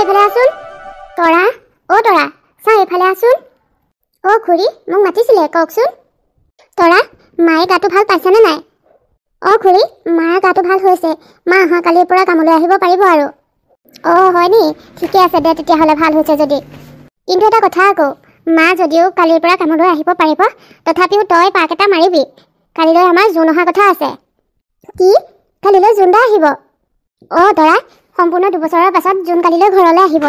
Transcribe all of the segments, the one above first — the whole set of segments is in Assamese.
এইফালে আছোন তৰা তৰা চাও এইফালে আছোন খুৰী মোক মাতিছিলে কওকচোন তৰা মায়ে গাটো ভাল পাইছেনে নাই খুৰী মাৰ গাটো ভাল হৈছে মা অহা কালিৰ পৰা কামলৈ আহিব পাৰিব আৰু হয় নি ঠিকে আছে দে তেতিয়াহ'লে ভাল হৈছে যদি কিন্তু এটা কথা আকৌ মা যদিও কালিৰ পৰা কামলৈ আহিব পাৰিব তথাপিও তই পাক এটা মাৰিবি কালিলৈ আমাৰ জোন অহা কথা আছে কি কালিলৈ জোন দা আহিব তৰা সম্পূৰ্ণ 2 বছৰৰ পাছত জোন কালিলৈ ঘৰলৈ আহিব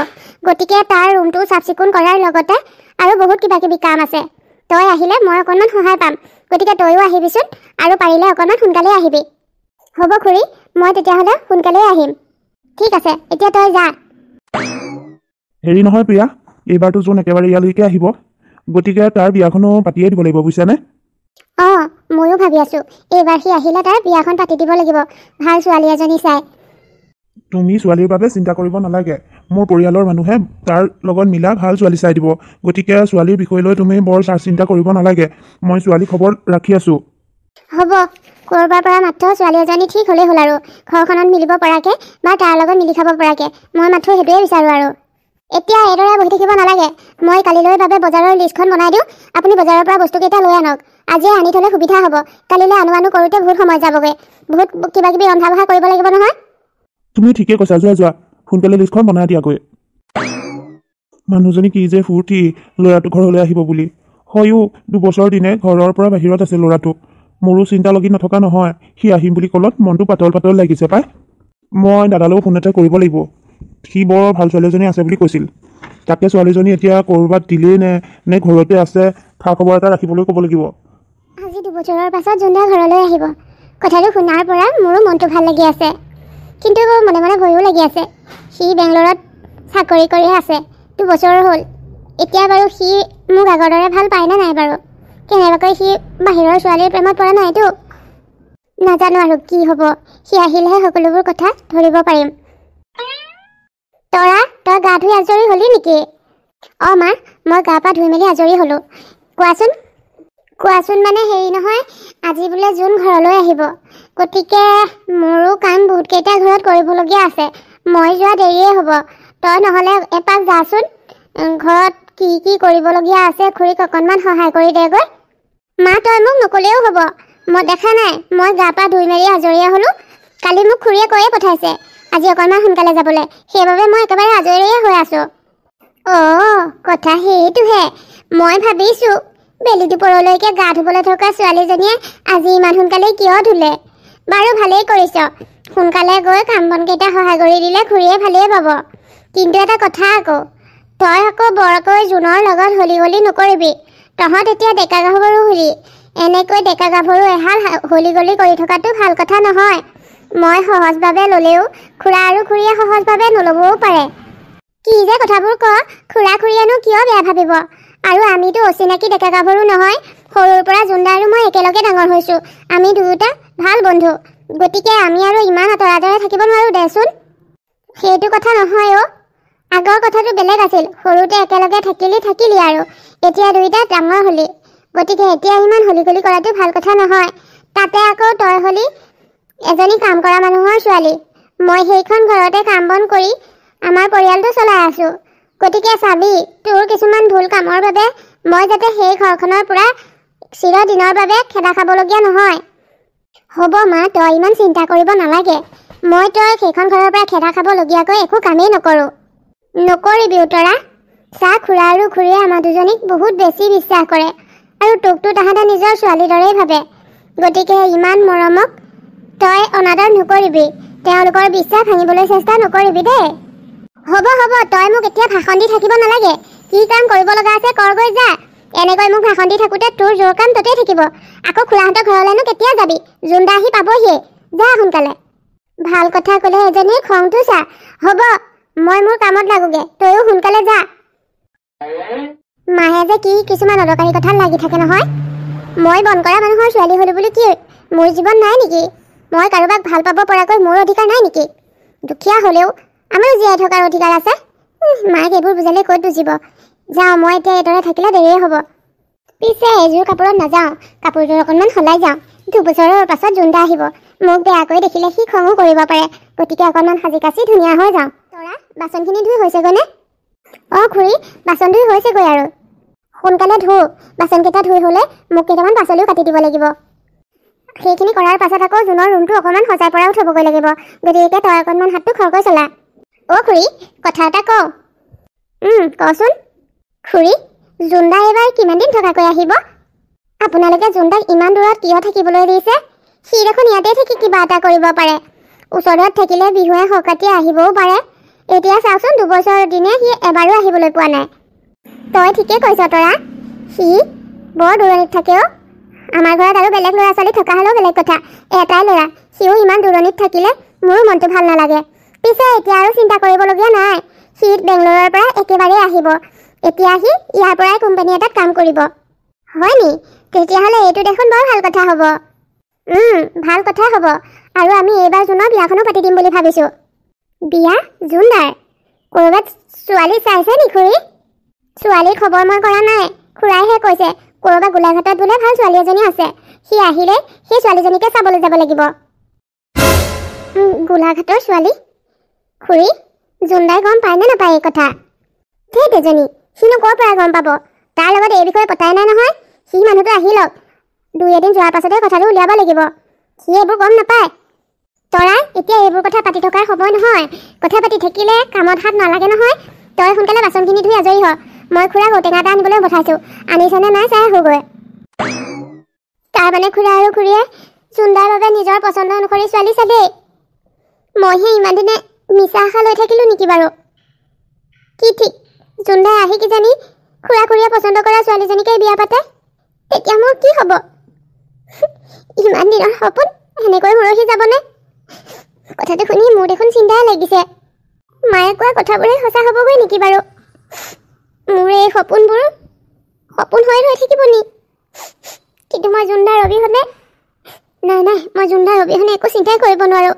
গতিকে তাৰ ৰুমটো চাফ চিকুণ কৰাৰ লগতে আৰু বহুত কিবা কিবি কাম আছে তই আহিলে মই অকণমান সহায় পাম গতিকে তইও আহিবিচোন আৰু পাৰিলে অকণমান সোনকালে আহিবি হ'ব খুৰী মই তেতিয়াহ'লে সোনকালেই আহিম ঠিক আছে এতিয়া তই যা হেৰি নহয় প্ৰিয়া এইবাৰতো জোন একেবাৰে ইয়ালৈকে আহিব গতিকে তাৰ বিয়াখনো পাতিয়ে দিব লাগিব বুজিছানে ময়ো ভাবি আছো এইবাৰ সি আহিলে তাৰ বিয়াখন পাতি দিব লাগিব ভাল ছোৱালী এজনী চাই তুমি ছোৱালীৰ বাবে চিন্তা কৰিব নালাগে মোৰ পৰিয়ালৰ মানুহে তাৰ লগত মিলা ভাল ছোৱালী চাই দিব গতিকে ছোৱালীৰ বিষয় লৈ তুমি বৰ চিন্তা কৰিব নালাগে মই ছোৱালী খবৰ ৰাখি আছো হ'ব কৰবাৰ পৰা মাত্ৰ ছোৱালী এজনী ঠিক হ'লেই হ'ল আৰু ঘৰখনত মিলিব পৰাকে বা তাৰ লগত মিলি খাব পৰাকে মই মাত্ৰ সেইটোৱে বিচাৰো আৰু এতিয়া এইদৰে বহি থাকিব নালাগে মই কালিলৈ বাবে বজাৰৰ লিষ্টখন বনাই দিওঁ আপুনি বজাৰৰ পৰা বস্তুকেইটা লৈ আনক আজিয়ে আনি থ'লে সুবিধা হ'ব কালিলৈ আনো কৰোঁতে বহুত সময় যাবগৈ বহুত কিবা কিবি ৰন্ধা বঢ়া কৰিব লাগিব নহয় তুমি ঠিকে কৈছা যোৱা সোনকালে লিষ্টখন বনাই দিয়াগৈ মানুহজনী কি যে ফূৰ্তি ল'ৰাটো ঘৰলৈ আহিব বুলি হয়ো 2 বছৰ দিনে ঘৰৰ পৰা বাহিৰত আছে ল'ৰাটো মোৰো চিন্তা লাগি নথকা নহয় সি আহিম বুলি ক'লত মনটো পাতল পাতল লাগিছে পাই মই দাদালৈও ফোন এটা কৰিব লাগিব সি বৰ ভাল ছোৱালীজনী আছে বুলি কৈছিল তাকে ছোৱালীজনী এতিয়া ক'ৰবাত দিলেই নে ঘৰতে আছে খা খবৰ এটা ৰাখিবলৈ ক'ব লাগিব আজি 2 বছৰৰ পাছত জোনদা ঘৰলৈ আহিব কথাটো শুনাৰ পৰা মোৰো মনটো ভাল লাগি আছে কিন্তু মনে মনে ভয়ো লাগি আছে সি বেংগলৰত চাকৰি কৰি আছে 2 বছৰ হ'ল এতিয়া বাৰু সি মোক আগৰ দৰে ভাল পায় নে নাই বাৰু কেনেবাকৈ সি বাহিৰৰ ছোৱালীৰ প্ৰেমত পৰা নাইতো নাজানো আৰু কি হ'ব সি আহিলেহে সকলোবোৰ কথা ধৰিব পাৰিম তৰা তই গা ধুই আজৰি হ'লি নেকি মা মই গা পা ধুই মেলি আজৰি হ'লোঁ কোৱাচোন মানে হেৰি নহয় আজি বোলে জোন ঘৰলৈ আহিব গতিকে মোৰো কাম বহুতকেইটা ঘৰত কৰিবলগীয়া আছে মই যোৱা দেৰিয়ে হ'ব তই নহ'লে এপাক যাচোন ঘৰত কি কি কৰিবলগীয়া আছে খুৰীক অকণমান সহায় কৰি দেগৈ মা তই মোক নক'লেও হ'ব মই দেখা নাই মই গা পা ধুই মেলি আজৰিয়ে হ'লোঁ কালি মোক খুৰীয়ে কৈয়ে পঠাইছে আজি অকণমান সোনকালে যাবলৈ সেইবাবে মই একেবাৰে আজৰিয়ে হৈ আছোঁ কথা সেইটোহে মই ভাবিছোঁ বেলি দুপৰলৈকে গা ধুবলৈ থকা ছোৱালীজনীয়ে আজি ইমান সোনকালে কিয় ধুলে বাৰু ভালেই কৰিছ সোনকালে গৈ কাম বনকেইটা সহায় কৰি দিলে খুৰীয়ে ভালেই পাব কিন্তু এটা কথা আকৌ তই আকৌ বৰকৈ জোনৰ লগত হলি গলি নকৰিবি তহঁত এতিয়া ডেকা গাভৰু হলি এনেকৈ ডেকা গাভৰু এহাল হলি গলি কৰি থকাটো ভাল কথা নহয় মই সহজভাৱে ল'লেও খুৰা আৰু খুৰীয়ে সহজভাৱে নল'বও পাৰে কি যে কথাবোৰ ক খুৰা খুৰীয়েনো কিয় বেয়া ভাবিব আৰু আমিতো অচিনাকি ডেকা গাভৰু নহয় সৰুৰ পৰা জোনদা আৰু মই একেলগে ডাঙৰ হৈছোঁ আমি দুয়োটা ভাল বন্ধু গতিকে আমি আৰু ইমান আঁতৰে থাকিব নোৱাৰোঁ দেচোন সেইটো কথা নহয় আগৰ কথাটো বেলেগ আছিল সৰুতে একেলগে থাকিলি আৰু এতিয়া দুয়োটা ডাঙৰ হ'লি গতিকে এতিয়া ইমান হলি গলি কৰাটো ভাল কথা নহয় তাতে আকৌ তই হ'লি এজনী কাম কৰা মানুহৰ ছোৱালী মই সেইখন ঘৰতে কাম বন কৰি আমাৰ পৰিয়ালটো চলাই আছোঁ গতিকে চাবি তোৰ কিছুমান ভুল কামৰ বাবে মই যাতে সেই ঘৰখনৰ পৰা চিৰদিনৰ বাবে খেদা খাবলগীয়া নহয় হ'ব মা তই ইমান চিন্তা কৰিব নালাগে মই তই সেইখন ঘৰৰ পৰা খেদা খাবলগীয়াকৈ একো কামেই নকৰিবি উতৰা চা খুৰা আৰু খুৰীয়ে আমাৰ দুজনীক বহুত বেছি বিশ্বাস কৰে আৰু তোকতো তাহাঁতে নিজৰ ছোৱালীৰ দৰেই ভাবে গতিকে ইমান মৰমক তই অনাদৰ নকৰিবি তেওঁলোকৰ বিশ্বাস ভাঙিবলৈ চেষ্টা নকৰিবি দেই হ'ব তই মোক এতিয়া ভাষণ দি থাকিব নালাগে কি কাম কৰিব লগা আছে কৰগৈ যা এনেকৈ মোক ভাষণ দি থাকোঁতে তোৰ জোৰ কাম ততেই থাকিব আকৌ খুৰাহঁতৰ ঘৰলৈনো কেতিয়া যাবি জোনদা আহি পাবহিয়ে যা সোনকালে ভাল কথা ক'লে এজনীৰ খংটো চা হ'ব মই মোৰ কামত লাগোগে তইও সোনকালে যা মাহে যে কি কিছুমান অদৰকাৰী কথাত লাগি থাকে নহয় মই বন কৰা মানুহৰ ছোৱালী হ'লো বুলি কি মোৰ জীৱন নাই নেকি মই কাৰোবাক ভাল পাব পৰাকৈ মোৰ অধিকাৰ নাই নেকি দুখীয়া হ'লেও আমাৰো জীয়াই থকাৰ অধিকাৰ আছে মাক এইবোৰ বুজালে ক'ত বুজিব যাওঁ মই এতিয়া এইদৰে থাকিলে দেৰিয়ে হ'ব পিছে এযোৰ কাপোৰত নাযাওঁ কাপোৰযোৰ অকণমান সলাই যাওঁ 2 বছৰৰ পাছত জোনদা আহিব মোক বেয়াকৈ দেখিলে সি খঙো কৰিব পাৰে গতিকে অকণমান সাজি কাচি ধুনীয়া হৈ যাওঁ তৰা তৰা বাচনখিনি ধুই হৈছেগৈনে? অঁ খুৰী, বাচন ধুই হৈছেগৈ আৰু। সোনকালে ধু, বাচনকেইটা ধুই হ'লে মোক কেইটামান পাচলিও কাটি দিব লাগিব। সেইখিনি কৰাৰ পাছত আকৌ জোনৰ ৰুমটো অকণমান সজাই পৰাও থ'বগৈ লাগিব। গতিকে তই অকণমান হাতটো খৰকৈ চলা। অ' খুৰী, কথা এটা কওঁ। কচোন। খুৰী, জোনদা এইবাৰ কিমান দিন থকাকৈ আহিব? আপোনালোকে জোনদাক ইমান দূৰত কিয় থাকিবলৈ দিছে? সি দেখোন ইয়াতে থাকি কিবা এটা কৰিব পাৰে। ওচৰত থাকিলে বিহুৱে সংক্ৰান্তিয়ে আহিবও পাৰে। এতিয়া চাওকচোন, 2 বছৰৰ দিনে সি এবাৰো আহিবলৈ পোৱা নাই। তই ঠিকেই কৈছ তৰা, সি বৰ দূৰণিত থাকেও। আমাৰ ঘৰত আৰু বেলেগ ল'ৰা ছোৱালী থকা হ'লেও বেলেগ কথা, এটাই ল'ৰা, সিও ইমান দূৰণিত থাকিলে মোৰো মনটো ভাল নালাগে। পিছে এতিয়া আৰু চিন্তা কৰিবলগীয়া নাই, সি বেংগলোৰৰ পৰা একেবাৰে আহিব। এতিয়া সি ইয়াৰ পৰাই কোম্পানী এটাত কাম কৰিব। হয় নি? তেতিয়াহ'লে এইটো দেখোন বৰ ভাল কথা হ'ব। ভাল কথা হ'ব। আৰু আমি এইবাৰ জোনৰ বিয়াখনো পাতি দিম বুলি ভাবিছোঁ। বিয়া? জোনদাৰ? ক'ৰবাত ছোৱালী চাইছে নি খুৰী? ছোৱালীৰ খবৰ মই কৰা নাই, খুৰাইহে কৈছে ক'ৰবাত গোলাঘাটত বোলে ভাল ছোৱালী এজনী আছে। সি আহিলে সেই ছোৱালীজনীকে চাবলৈ যাব লাগিব। গোলাঘাটৰ ছোৱালী? খুৰী, জোনদাই গম পায় নে নাপায় এই কথা? সেই তেজনী, সিনো ক'ৰ পৰা গম পাব? তাৰ লগত এই বিষয়ে পতাই নাই নহয়। সি মানুহটো আহি লওক, 2 এদিন যোৱাৰ পাছতে কথাটো উলিয়াব লাগিব। সি এইবোৰ গম নাপায়। তৰা, এতিয়া এইবোৰ কথা পাতি থকাৰ সময় নহয়। কথা পাতি থাকিলে কামত হাত নালাগে নহয়। তই সোনকালে বাচনখিনি ধুই আজৰি হ। মই খুৰাক ঔটেঙা এটা আনিবলৈ পঠাইছোঁ। আনিছেনে নাই চাই আহোগৈ। তাৰমানে খুৰা আৰু খুৰীয়ে জোনদাৰ বাবে নিজৰ পচন্দ অনুসৰি ছোৱালী চালেই। মইহে ইমান দিনে মিছা আশা লৈ থাকিলোঁ নেকি বাৰু? কি ঠিক, জোনদাই আহি কিজানি খুৰা খুৰীয়ে পচন্দ কৰা ছোৱালীজনীকে বিয়া পাতে। তেতিয়া মোৰ কি হ'ব? ইমান দিনৰ সপোন সেনেকৈ মৰহি যাবনে? কথাটো শুনি মোৰ দেখোন চিন্তাই লাগিছে। মায়ে কোৱা কথাবোৰে সঁচা হ'বগৈ নেকি বাৰু? মোৰ এই সপোনবোৰ সপোন হৈ ৰৈ থাকিব নি? কিন্তু মই জোনদাৰ অবিহনে নাই, মই জোনদাৰ অবিহনে একো চিন্তাই কৰিব নোৱাৰোঁ।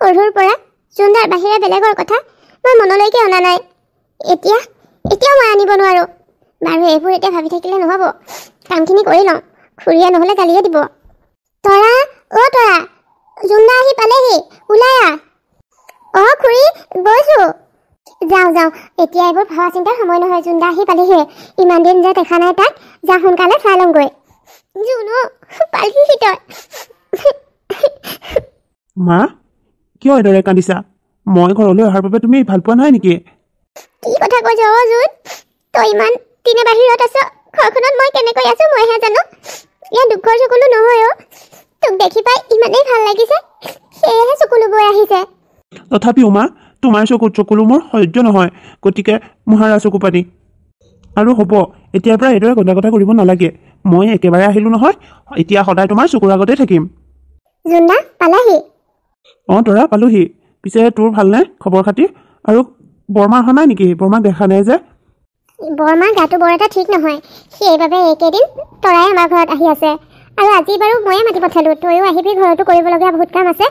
সৰুৰ পৰা জোনদাৰ বাহিৰে বেলেগৰ কথা মই মনলৈকে অনা নাই। এতিয়াও মই আনিব নোৱাৰোঁ। বাৰু এইবোৰ এতিয়া ভাবি থাকিলে নহ'ব, কামখিনি কৰি লওঁ। খুৰীয়ে নহ'লে গালিয়ে দিব। তৰা, অ' তৰা, জোনদা আহি পালেহি, ওলাই আহ। অঁ খুৰী, গৈছোঁ। যাওঁ, এতিয়া এইবোৰ ভাবা চিন্তাৰ সময় নহয়। জোনদা আহি পালেহি, ইমান দিন যে দেখা নাই তাক। যা সোনকালে চাই লওঁগৈ। জোনো, পালিহি তই। মা, কিয় এইদৰে কান্দিছা? মই ঘৰলৈ অহাৰ বাবে তুমি ভাল পোৱা নাই নেকি? কি কথা কৈছ অ' জোন? তই ইমান দিনে বাহিৰত আছ, ঘৰখনত মই কেনেকৈ আছোঁ মইহে জানো। ইয়াত দুখৰ চকুলো নহয় অ'। তোক দেখি পাই ইমানেই ভাল লাগিছে, সেয়েহে চকুলো বৈ আহিছে। তথাপিও মা, তোমাৰ চকুত চকুলো মোৰ সহ্য নহয়। গতিকে মোহাৰা চকু পানী। আৰু হ'ব, এতিয়াৰ পৰা এইদৰে গন্দা কথা কৰিব নালাগে। মই একেবাৰে আহিলোঁ নহয়, এতিয়া সদায় তোমাৰ চকুৰ আগতে থাকিম। জোনদা পালাহি? অঁ তৰা, পালোহি। পিছে তোৰ ভালনে খবৰ খাতি? আৰু বৰমা অহা নাই নেকি? বৰমাক দেখা নাই যে। বৰমাৰ গাটো বৰ এটা ঠিক নহয়, সেইবাবে এইকেইদিন তৰাই আমাৰ ঘৰত আহি আছে। আৰু আজি বাৰু ময়ে মাতি পঠালোঁ, তয়ো আহিবি, ঘৰতো কৰিবলগীয়া বহুত কাম আছে।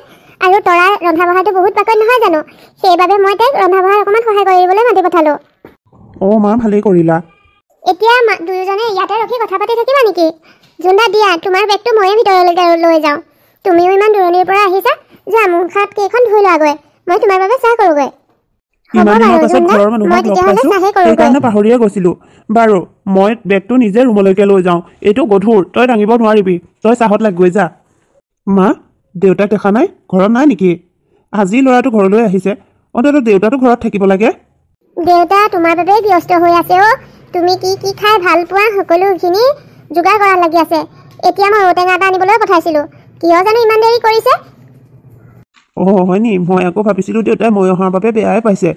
আৰু তৰাই ৰন্ধা বঢ়াটো বহুত পাকৈত নহয় জানো, সেইবাবে মই তাইক ৰন্ধা বঢ়াত অকণমান সহায় কৰিবলৈ মাতি পঠালোঁ। অঁ মা, ভালেই কৰিলা। এতিয়া দুয়োজনে ইয়াতে ৰখি কথা পাতি থাকিবা নেকি? জোনদা দিয়া, তোমাৰ বেগটো ময়ে ভিতৰলৈকে লৈ যাওঁ। তুমিও ইমান দূৰণিৰ পৰা আহিছা, যা মুখ হাত কেইখন ধুই লোৱাগৈ। মই তোমাৰ বাবে চাহ কৰোঁগৈ। ইমান দিনৰ পাছত ঘৰৰ মানুহক লগ পাইছোঁ, সেইকাৰণে পাহৰিয়ে গৈছিলোঁ। বাৰু, মই বেগটো নিজে ৰুমলৈকে লৈ যাওঁ। এইটো গধুৰ, তই দাঙিব নোৱাৰিবি। তই চাহত লাগগৈ যা। মা, দেউতাক দেখা নাই? ঘৰত নাই নেকি? আজি ল'ৰাটো ঘৰলৈ আহিছে, অন্ততঃ দেউতাটো ঘৰত থাকিব লাগে। দেউতা তোমাৰ বাবেই ব্যস্ত হৈ আছে অ'। তুমি কি খাই ভাল পোৱা সকলোখিনি যোগাৰ কৰাত লাগি আছে। এতিয়া মই ঔটেঙা এটা আনিবলৈ পঠাইছিলোঁ, কিয় জানো ইমান দেৰি কৰিছে। অঁ হয় নি? মই আকৌ ভাবিছিলোঁ দেউতাই মই অহাৰ বাবে বেয়াই পাইছে।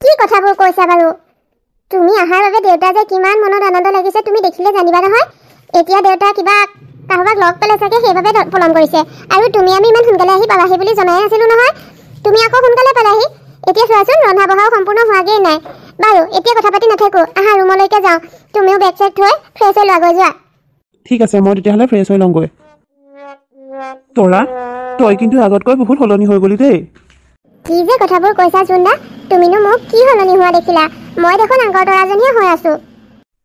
কি কথাবোৰ কৈছা বাৰু? তুমি অহাৰ বাবে দেউতা যে কিমান মনত আনন্দ লাগিছে তুমি দেখিলে জানিবা নহয়। এতিয়া দেউতা কিবা কাৰোবাক লগ পালে চাগে, সেইবাবে পলম কৰিছে। আৰু আমি ইমান সোনকালে আহি পালাহি বুলি জনাই আছিলোঁ নহয়, তুমি আকৌ সোনকালে পালাহি। এতিয়া চোৱাচোন, ৰন্ধা বঢ়াও সম্পূৰ্ণ হোৱাগেই নাই। বাৰু এতিয়া কথা পাতি নাথাকোঁ, আহা ৰুমলৈকে যাওঁ। তুমিও বেগ চেগ থৈ ফ্ৰেছ হৈ লোৱাগৈ, যোৱা। ঠিক আছে, মই তেতিয়াহ'লে ফ্ৰেছ হৈ লওঁগৈ। তৰা, তই কিন্তু আগতকৈ বহুত সলনি হৈ গ'লি দেই। কি যে কথাবোৰ কৈছা জোনদা, তুমিনো মোক কি সলনি হোৱা দেখিলা? মই দেখোন আগৰ তৰাজনীয়ে হৈ আছোঁ।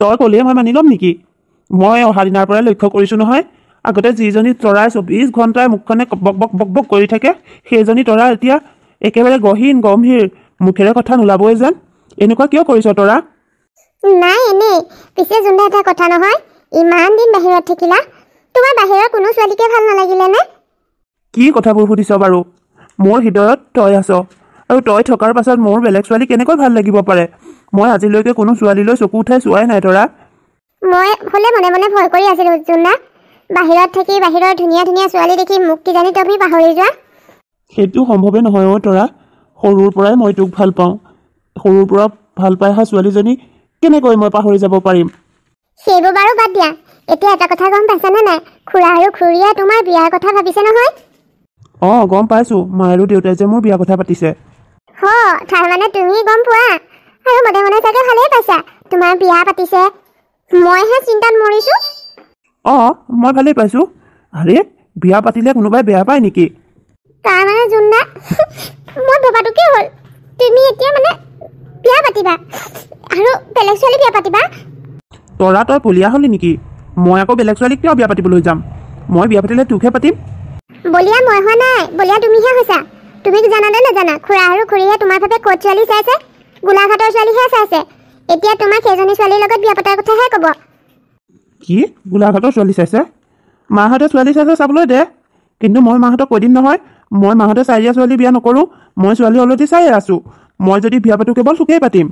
তই ক'লেই মই মানি ল'ম নেকি? মই অহা দিনাৰ পৰাই লক্ষ্য কৰিছোঁ নহয়, আগতে যিজনী তৰাই 24 ঘণ্টাই মুখখনে বক বক কৰি থাকে, সেইজনী তৰা এতিয়া একেবাৰে গহীন গম্ভীৰ মুখেৰে কথা নোলাবই যেন এনেকুৱা কিয় কৰিছ তৰা নাই এনেই পিছে জোনদা এটা কথা নহয় ইমান দিন বাহিৰত থাকিলা তোমাৰ বাহিৰৰ কোনো ছোৱালীকে ভাল নালাগিলে নে কি কথাবোৰ সুধিছ বাৰু মোৰ হৃদয়ত তই আছ আৰু তই থকাৰ পাছত মোৰ বেলেগ ছোৱালী কেনেকৈ ভাল লাগিব পাৰে মই আজিলৈকে কোনো ছোৱালীলৈ চকু উঠাই চোৱাই নাই তৰা মই হলে মনে মনে ভয় কৰি আছিলো জোনদা বাহিৰত থাকি বাহিৰৰ ধুনীয়া ধুনীয়া ছোৱালী দেখি মোক কিজানি তুমি পাহৰি যোৱা সেইটো সম্ভৱে নহয় অ' তৰা সৰুৰ পৰাই মই তোক ভাল পাওঁ সৰুৰ পৰা ভাল পাই অহা ছোৱালীজনী কেনেকৈ মই পাহৰি যাব পাৰিম সেইবোৰ বাৰু বাদ দিয়া এতিয়া এটা কথা গম পাইছানে নাই খুৰা আৰু খুৰীয়ে তোমাৰ বিয়াৰ কথা ভাবিছে নহয় অঁ গম পাইছোঁ মা আৰু দেউতাই যে মোৰ বিয়া কথা পাতিছে তাৰমানে তুমি গম পোৱা আৰু মনে মনে চাগে ভালেই পাইছা তোমাৰ বিয়া পাতিছে মইহে চিন্তাত মৰিছো অঁ মই ভালেই পাইছোঁ আৰে বিয়া পাতিলে কোনোবাই বেয়া পায় নেকি তাৰমানে জোনদা মই ভবাটো কি হ'ল তুমি এতিয়া মানে বিয়া পাতিবা আৰু বেলেগ ছোৱালী বিয়া পাতিবা তৰা তই পলিয়া হলি নেকি মই আকৌ বেলেগ ছোৱালীক কিয় বিয়া পাতিবলৈ যাম মই বিয়া পাতিলে তোকহে পাতিম বলিয়া মই হোৱা নাই বলিয়া তুমিহে হৈছা তুমি জানা নে নাজানা খুৰা আৰু খুৰীয়ে তোমাৰ ভাবে ক'ত ছোৱালী চাইছে গোলাঘাটৰ ছোৱালীহে চাইছে এতিয়া তোমাক সেইজনী ছোৱালীৰ লগত বিয়া পতাৰ কথাহে ক'ব কি গোলাঘাটৰ ছোৱালী চাইছে মাহঁতে ছোৱালী চাইছে চাবলৈ দে কিন্তু মই মাহঁতক কৈ দিম নহয় মই মাহঁতে চাই দিয়া ছোৱালী বিয়া নকৰোঁ মই ছোৱালী অলৰেডি চাইয়ে আছোঁ মই যদি বিয়া পাতোঁ কেৱল তোকেই পাতিম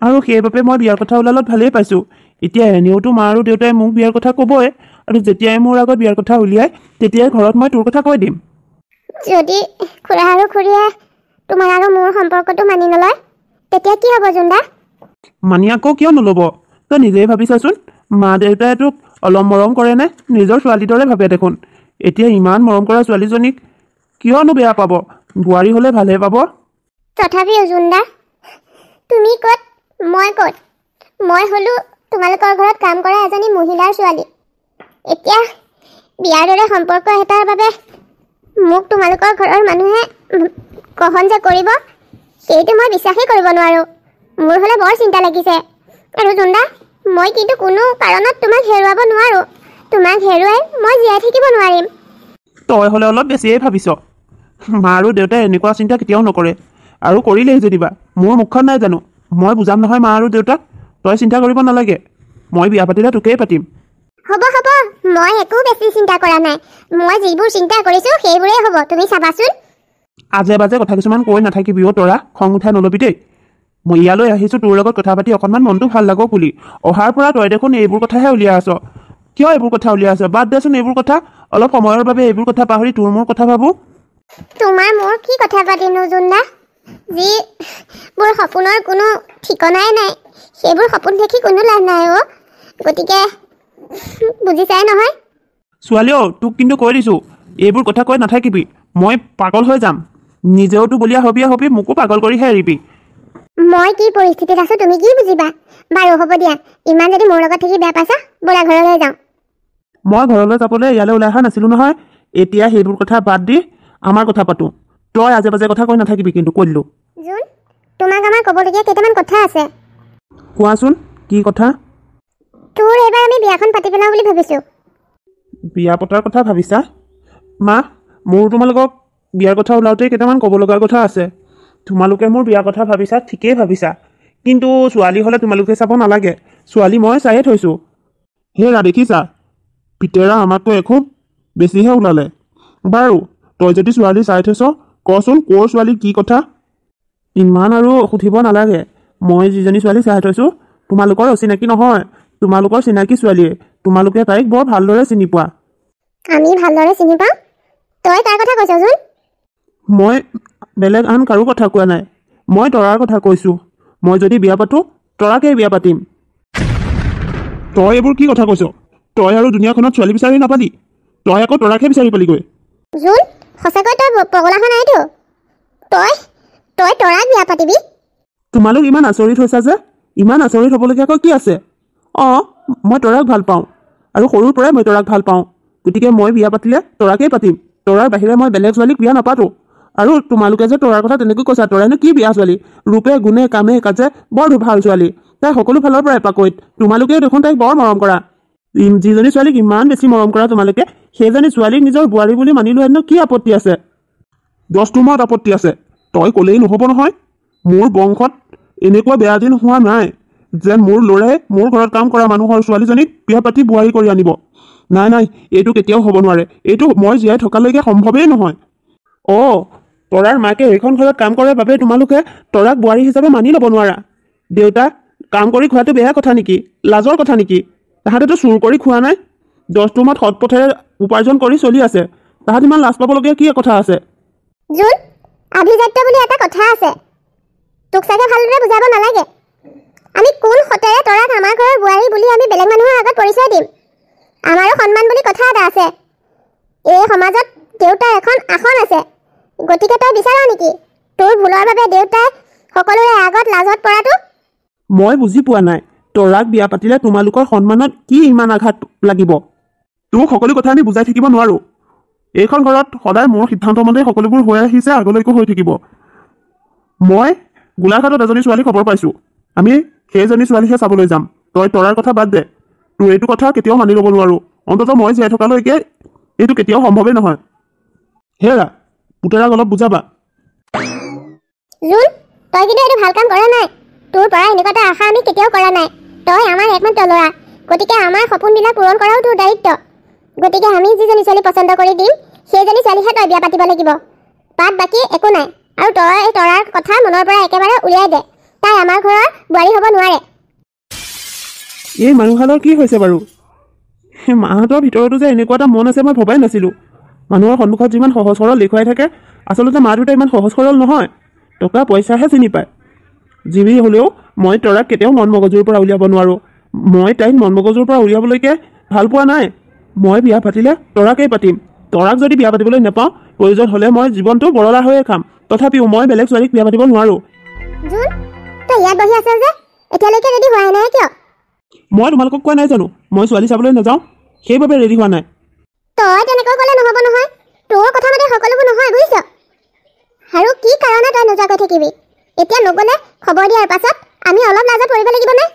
আৰু সেইবাবে মই বিয়াৰ কথা ওলালত ভালেই পাইছোঁ এতিয়া এনেওতো মা আৰু দেউতাই মোক বিয়াৰ কথা ক'বই আৰু যেতিয়াই মোৰ আগত বিয়াৰ কথা উলিয়াই তেতিয়াই ঘৰত মই তোৰ কথা কৈ দিম যদি খুৰা আৰু খুৰীয়ে তোমাৰ আৰু মোৰ সম্পৰ্কটো মানি নলয় তেতিয়া কি হ'ব জোনদা মানি আকৌ কিয় নল'ব তই নিজেই ভাবি চাচোন মা দেউতাই তোক অলপ মৰম কৰেনে নিজৰ ছোৱালীৰ দৰে ভাবে দেখোন এতিয়া ইমান মৰম কৰা ছোৱালীজনীক কিয়নো বেয়া পাব বোৱাৰী হ'লে ভালহে পাব তথাপিও জোনদা তুমি ক'ত মই হ'লো তোমালোকৰ ঘৰত কাম কৰা এজনী মহিলাৰ ছোৱালী এতিয়া বিয়াৰ দৰে সম্পৰ্ক এটাৰ বাবে মোক তোমালোকৰ ঘৰৰ মানুহে গ্ৰহণ যে কৰিব সেইটো মই বিশ্বাসেই কৰিব নোৱাৰোঁ মোৰ হ'লে বৰ চিন্তা লাগিছে আৰু জোনদা মই কিন্তু কোনো কাৰণত তোমাক হেৰুৱাব নোৱাৰোঁ তোমাক হেৰুৱাই মই জীয়াই থাকিব নোৱাৰিম তই হ'লে অলপ বেছিয়ে ভাবিছ মা আৰু দেউতাই এনেকুৱা চিন্তা কেতিয়াও নকৰে আৰু কৰিলেই যেনিবা মোৰ মুখখন নাই জানো মই বুজাম নহয় মা আৰু দেউতাক তই চিন্তা কৰিব নালাগে মই বিয়া পাতিলে তোকেই পাতিম হ'ব মই একো বেছি চিন্তা কৰা নাই মই যিবোৰ চিন্তা কৰিছোঁ সেইবোৰেই হ'ব তুমি চাবাচোন আজে বাজে কথা কিছুমান কৈ নাথাকিবি অ' তৰা খং উঠাই নল'বি দেই মই ইয়ালৈ আহিছোঁ তোৰ লগত কথা পাতি অকণমান মনটো ভাল লাগক বুলি অহাৰ পৰা তই দেখোন এইবোৰ কথাহে উলিয়াই আছ কিয় এইবোৰ কথা উলিয়াই আছ বাদ দেচোন এইবোৰ কথা অলপ সময়ৰ বাবে এইবোৰ কথা পাহৰি তোৰ মোৰ কথা ভাবোঁ তোমাৰ মোৰ কি কথা পাতিনো জোনদা যিবোৰ সপোনৰ কোনো ঠিকনাই নাই সেইবোৰ সপোন দেখি কোনো লাভ নাই অ' গতিকে বুজিছাই নহয় ছোৱালী অ' তোক কিন্তু কৈ দিছোঁ এইবোৰ কথা কৈ নাথাকিবি মই পাগল হৈ যাম নিজেওতো বলিয়া হবি মোকো পাগল কৰিহে এৰিবি মই কি পৰিস্থিতিত আছোঁ তুমি কি বুজিবা বাৰু হ'ব দিয়া ইমান যদি মোৰ লগত থাকি বেয়া পাইছা ব'লা ঘৰলৈ যাওঁ মই ঘৰলৈ যাবলৈ ইয়ালৈ ওলাই অহা নাছিলোঁ নহয় এতিয়া সেইবোৰ কথা বাদ দি আমাৰ কথা পাতোঁ তই আজে বাজে কথা কৈ নাথাকিবি কিন্তু কৈ দিলোঁ জোন তোমাক আমাৰ ক'বলগীয়া কেইটামান কথা আছে কোৱাচোন কি কথা তোৰ এইবাৰ আমি বিয়াখন পাতি পেলাওঁ বুলি ভাবিছোঁ বিয়া পতাৰ কথা ভাবিছা মা মোৰ তোমালোকক বিয়াৰ কথা ওলাওঁতেই কেইটামান ক'ব লগা কথা আছে তোমালোকে মোৰ বিয়াৰ কথা ভাবিছা ঠিকেই ভাবিছা কিন্তু ছোৱালী হ'লে তোমালোকে চাব নালাগে ছোৱালী মই চায়ে থৈছোঁ হেৰা দেখিছা পিতেৰা আমাতকৈ খুব বেছিহে ওলালে বাৰু তই যদি ছোৱালী চাই থৈছ কচোন ক'ৰ ছোৱালী কি কথা ইমান আৰু সুধিব নালাগে মই যিজনী ছোৱালী চাই থৈছোঁ তোমালোকৰ অচিনাকি নহয় তোমালোকৰ চিনাকি ছোৱালীয়ে তোমালোকে তাইক বৰ ভালদৰে চিনি পোৱা আমি ভালদৰে চিনি পাওঁ তই তাৰ কথা কৈছ জোন মই বেলেগ আন কাৰো কথা কোৱা নাই মই তৰাৰ কথা কৈছোঁ মই যদি বিয়া পাতোঁ তৰাকেই বিয়া পাতিম তই এইবোৰ কি কথা কৈছ তই আৰু দুনিয়াখনত ছোৱালী বিচাৰি নাপালি তই আকৌ তৰাকহে বিচাৰি পালিগৈ জোন সঁচাকৈ তই পগলা হোৱা নাইতো তই তৰাক বিয়া পাতিবি তোমালোক ইমান আচৰিত হৈছা যে ইমান আচৰিত হ'বলগীয়াকৈ কি আছে অঁ মই তৰাক ভাল পাওঁ আৰু সৰুৰ পৰাই মই তৰাক ভাল পাওঁ গতিকে মই বিয়া পাতিলে তৰাকেই পাতিম তৰাৰ বাহিৰে মই বেলেগ ছোৱালীক বিয়া নাপাতোঁ আৰু তোমালোকে যে তৰাৰ কথা তেনেকৈ কৈছা তৰাইনো কি বিয়া ছোৱালী ৰূপে গুণে কামে কাজে বৰ ভাল ছোৱালী তাই সকলো ফালৰ পৰা এপাকৈত তোমালোকেও দেখোন তাইক বৰ মৰম কৰা যিজনী ছোৱালীক ইমান বেছি মৰম কৰা তোমালোকে সেইজনী ছোৱালীক নিজৰ বোৱাৰী বুলি মানি লোৱাহেঁতেনো কি আপত্তি আছে 10টো মাহত আপত্তি আছে তই ক'লেই নহ'ব নহয় মোৰ বংশত এনেকুৱা বেয়া দিন হোৱা নাই যেন মোৰ ল'ৰাই মোৰ ঘৰত কাম কৰা মানুহৰ ছোৱালীজনীক বিয়া পাতি বোৱাৰী কৰি আনিব। নাই নাই, এইটো কেতিয়াও হ'ব নোৱাৰে। এইটো মই জীয়াই থকালৈকে সম্ভৱেই নহয়। অঁ, তৰাৰ মাকে এইখন ঘৰত কাম কৰাৰ বাবে তোমালোকে তৰাক বোৱাৰী হিচাপে মানি ল'ব নোৱাৰা? দেউতা, কাম কৰি খোৱাটো বেয়া কথা নেকি? লাজৰ কথা নেকি? তাহাঁতেতো চুৰ কৰি খোৱা নাই, দস্তুমত সৎ পথেৰে উপাৰ্জন কৰি চলি আছে। তাহাঁত ইমান লাজ পাবলগীয়া কি কথা আছে? জোন, আভিজাত্য বুলি এটা কথা আছে, তোক চাগে ভালদৰে বুজাব নালাগে। আমি কোন সতেৰে তৰাক আমাৰ ঘৰৰ বোৱাৰী বুলি আমি বেলেগ মানুহৰ আগত পৰিচয় দিম? আমাৰো সন্মান বুলি কথা এটা আছে। এই সমাজত দেউতাৰ এখন আসন আছে, গতিকে তই বিচাৰ নেকি তোৰ ভুলৰ বাবে দেউতাই সকলোৰে আগত লাজত পৰাটো? মই বুজি পোৱা নাই, তৰাক বিয়া পাতিলে তোমালোকৰ সন্মানত কি ইমান আঘাত লাগিব? তোক সকলো কথা আমি বুজাই থাকিব নোৱাৰো। এইখন ঘৰত সদায় মোৰ সিদ্ধান্ত মতে সকলোবোৰ হৈ আহিছে, আগলৈকো হৈ থাকিব। মই গোলাঘাটত এজনী ছোৱালী খবৰ পাইছোঁ, আমি সেইজনী ছোৱালীহে চাবলৈ যাম। তই তৰাৰ কথা বাদ দে, তোৰ এইটো কথা কেতিয়াও মানি ল'ব নোৱাৰো। অন্ততঃ মই জীয়াই থকালৈকে এইটো কেতিয়াও সম্ভৱেই নহয়। হেৰা, পুতেৰাক অলপ বুজাবা। জোন, তই কিন্তু এইটো ভাল কাম কৰা নাই। তোৰ পৰা এনেকুৱা এটা আশা আমি কেতিয়াও কৰা নাই। তই আমাৰ একমাত্ৰ ল'ৰা, গতিকে আমাৰ সপোনবিলাক পূৰণ কৰাও তোৰ দায়িত্ব। গতিকে আমি যিজনী ছোৱালী পচন্দ কৰি দিম, সেইজনী ছোৱালীহে তই বিয়া পাতিব লাগিব। বাদ বাকী একো নাই। আৰু তই তৰাৰ কথা মনৰ পৰা একেবাৰে উলিয়াই দে। তাই আমাৰ ঘৰৰ বোৱাৰী হ'ব নোৱাৰে। এই মানুহহালৰ কি হৈছে বাৰু? মাহঁতৰ ভিতৰতো যে এনেকুৱা এটা মন আছে মই ভবাই নাছিলোঁ। মানুহৰ সন্মুখত যিমান সহজ সৰল দেখুৱাই থাকে, আচলতে মা দেউতা ইমান সহজ সৰল নহয়, টকা পইচাহে চিনি পায়। যি হ'লেও মই তৰাক কেতিয়াও মন মগজুৰ পৰা উলিয়াব নোৱাৰোঁ। মই তাইক মন মগজুৰ পৰা উলিয়াবলৈকে ভাল পোৱা নাই। মই বিয়া পাতিলে তৰাকেই পাতিম। তৰাক যদি বিয়া পাতিবলৈ নাপাওঁ, প্ৰয়োজন হ'লে মই জীৱনটো বৰলা হৈয়ে খাম। তথাপিও মই বেলেগ ছোৱালীক বিয়া পাতিব নোৱাৰোঁ। জোন, তই ইয়াত বহি আছ যে, এতিয়ালৈকে ৰেডি হোৱাই নাই কিয়? মই তোমালোকক কোৱা নাই জানো মই ছোৱালী চাবলৈ নাযাওঁ? সেইবাবে ৰেডি হোৱা নাই। তই তেনেকৈ ক'লে নহ'ব নহয়। তোৰ কথা মতে সকলোবোৰ নহয়, বুজিছ? আৰু কি কাৰণে তই নোযোৱাকৈ থাকিবি? এতিয়া নগ'লে খবৰ দিয়াৰ পাছত আমি অলপ লাজত পৰিব লাগিব নে?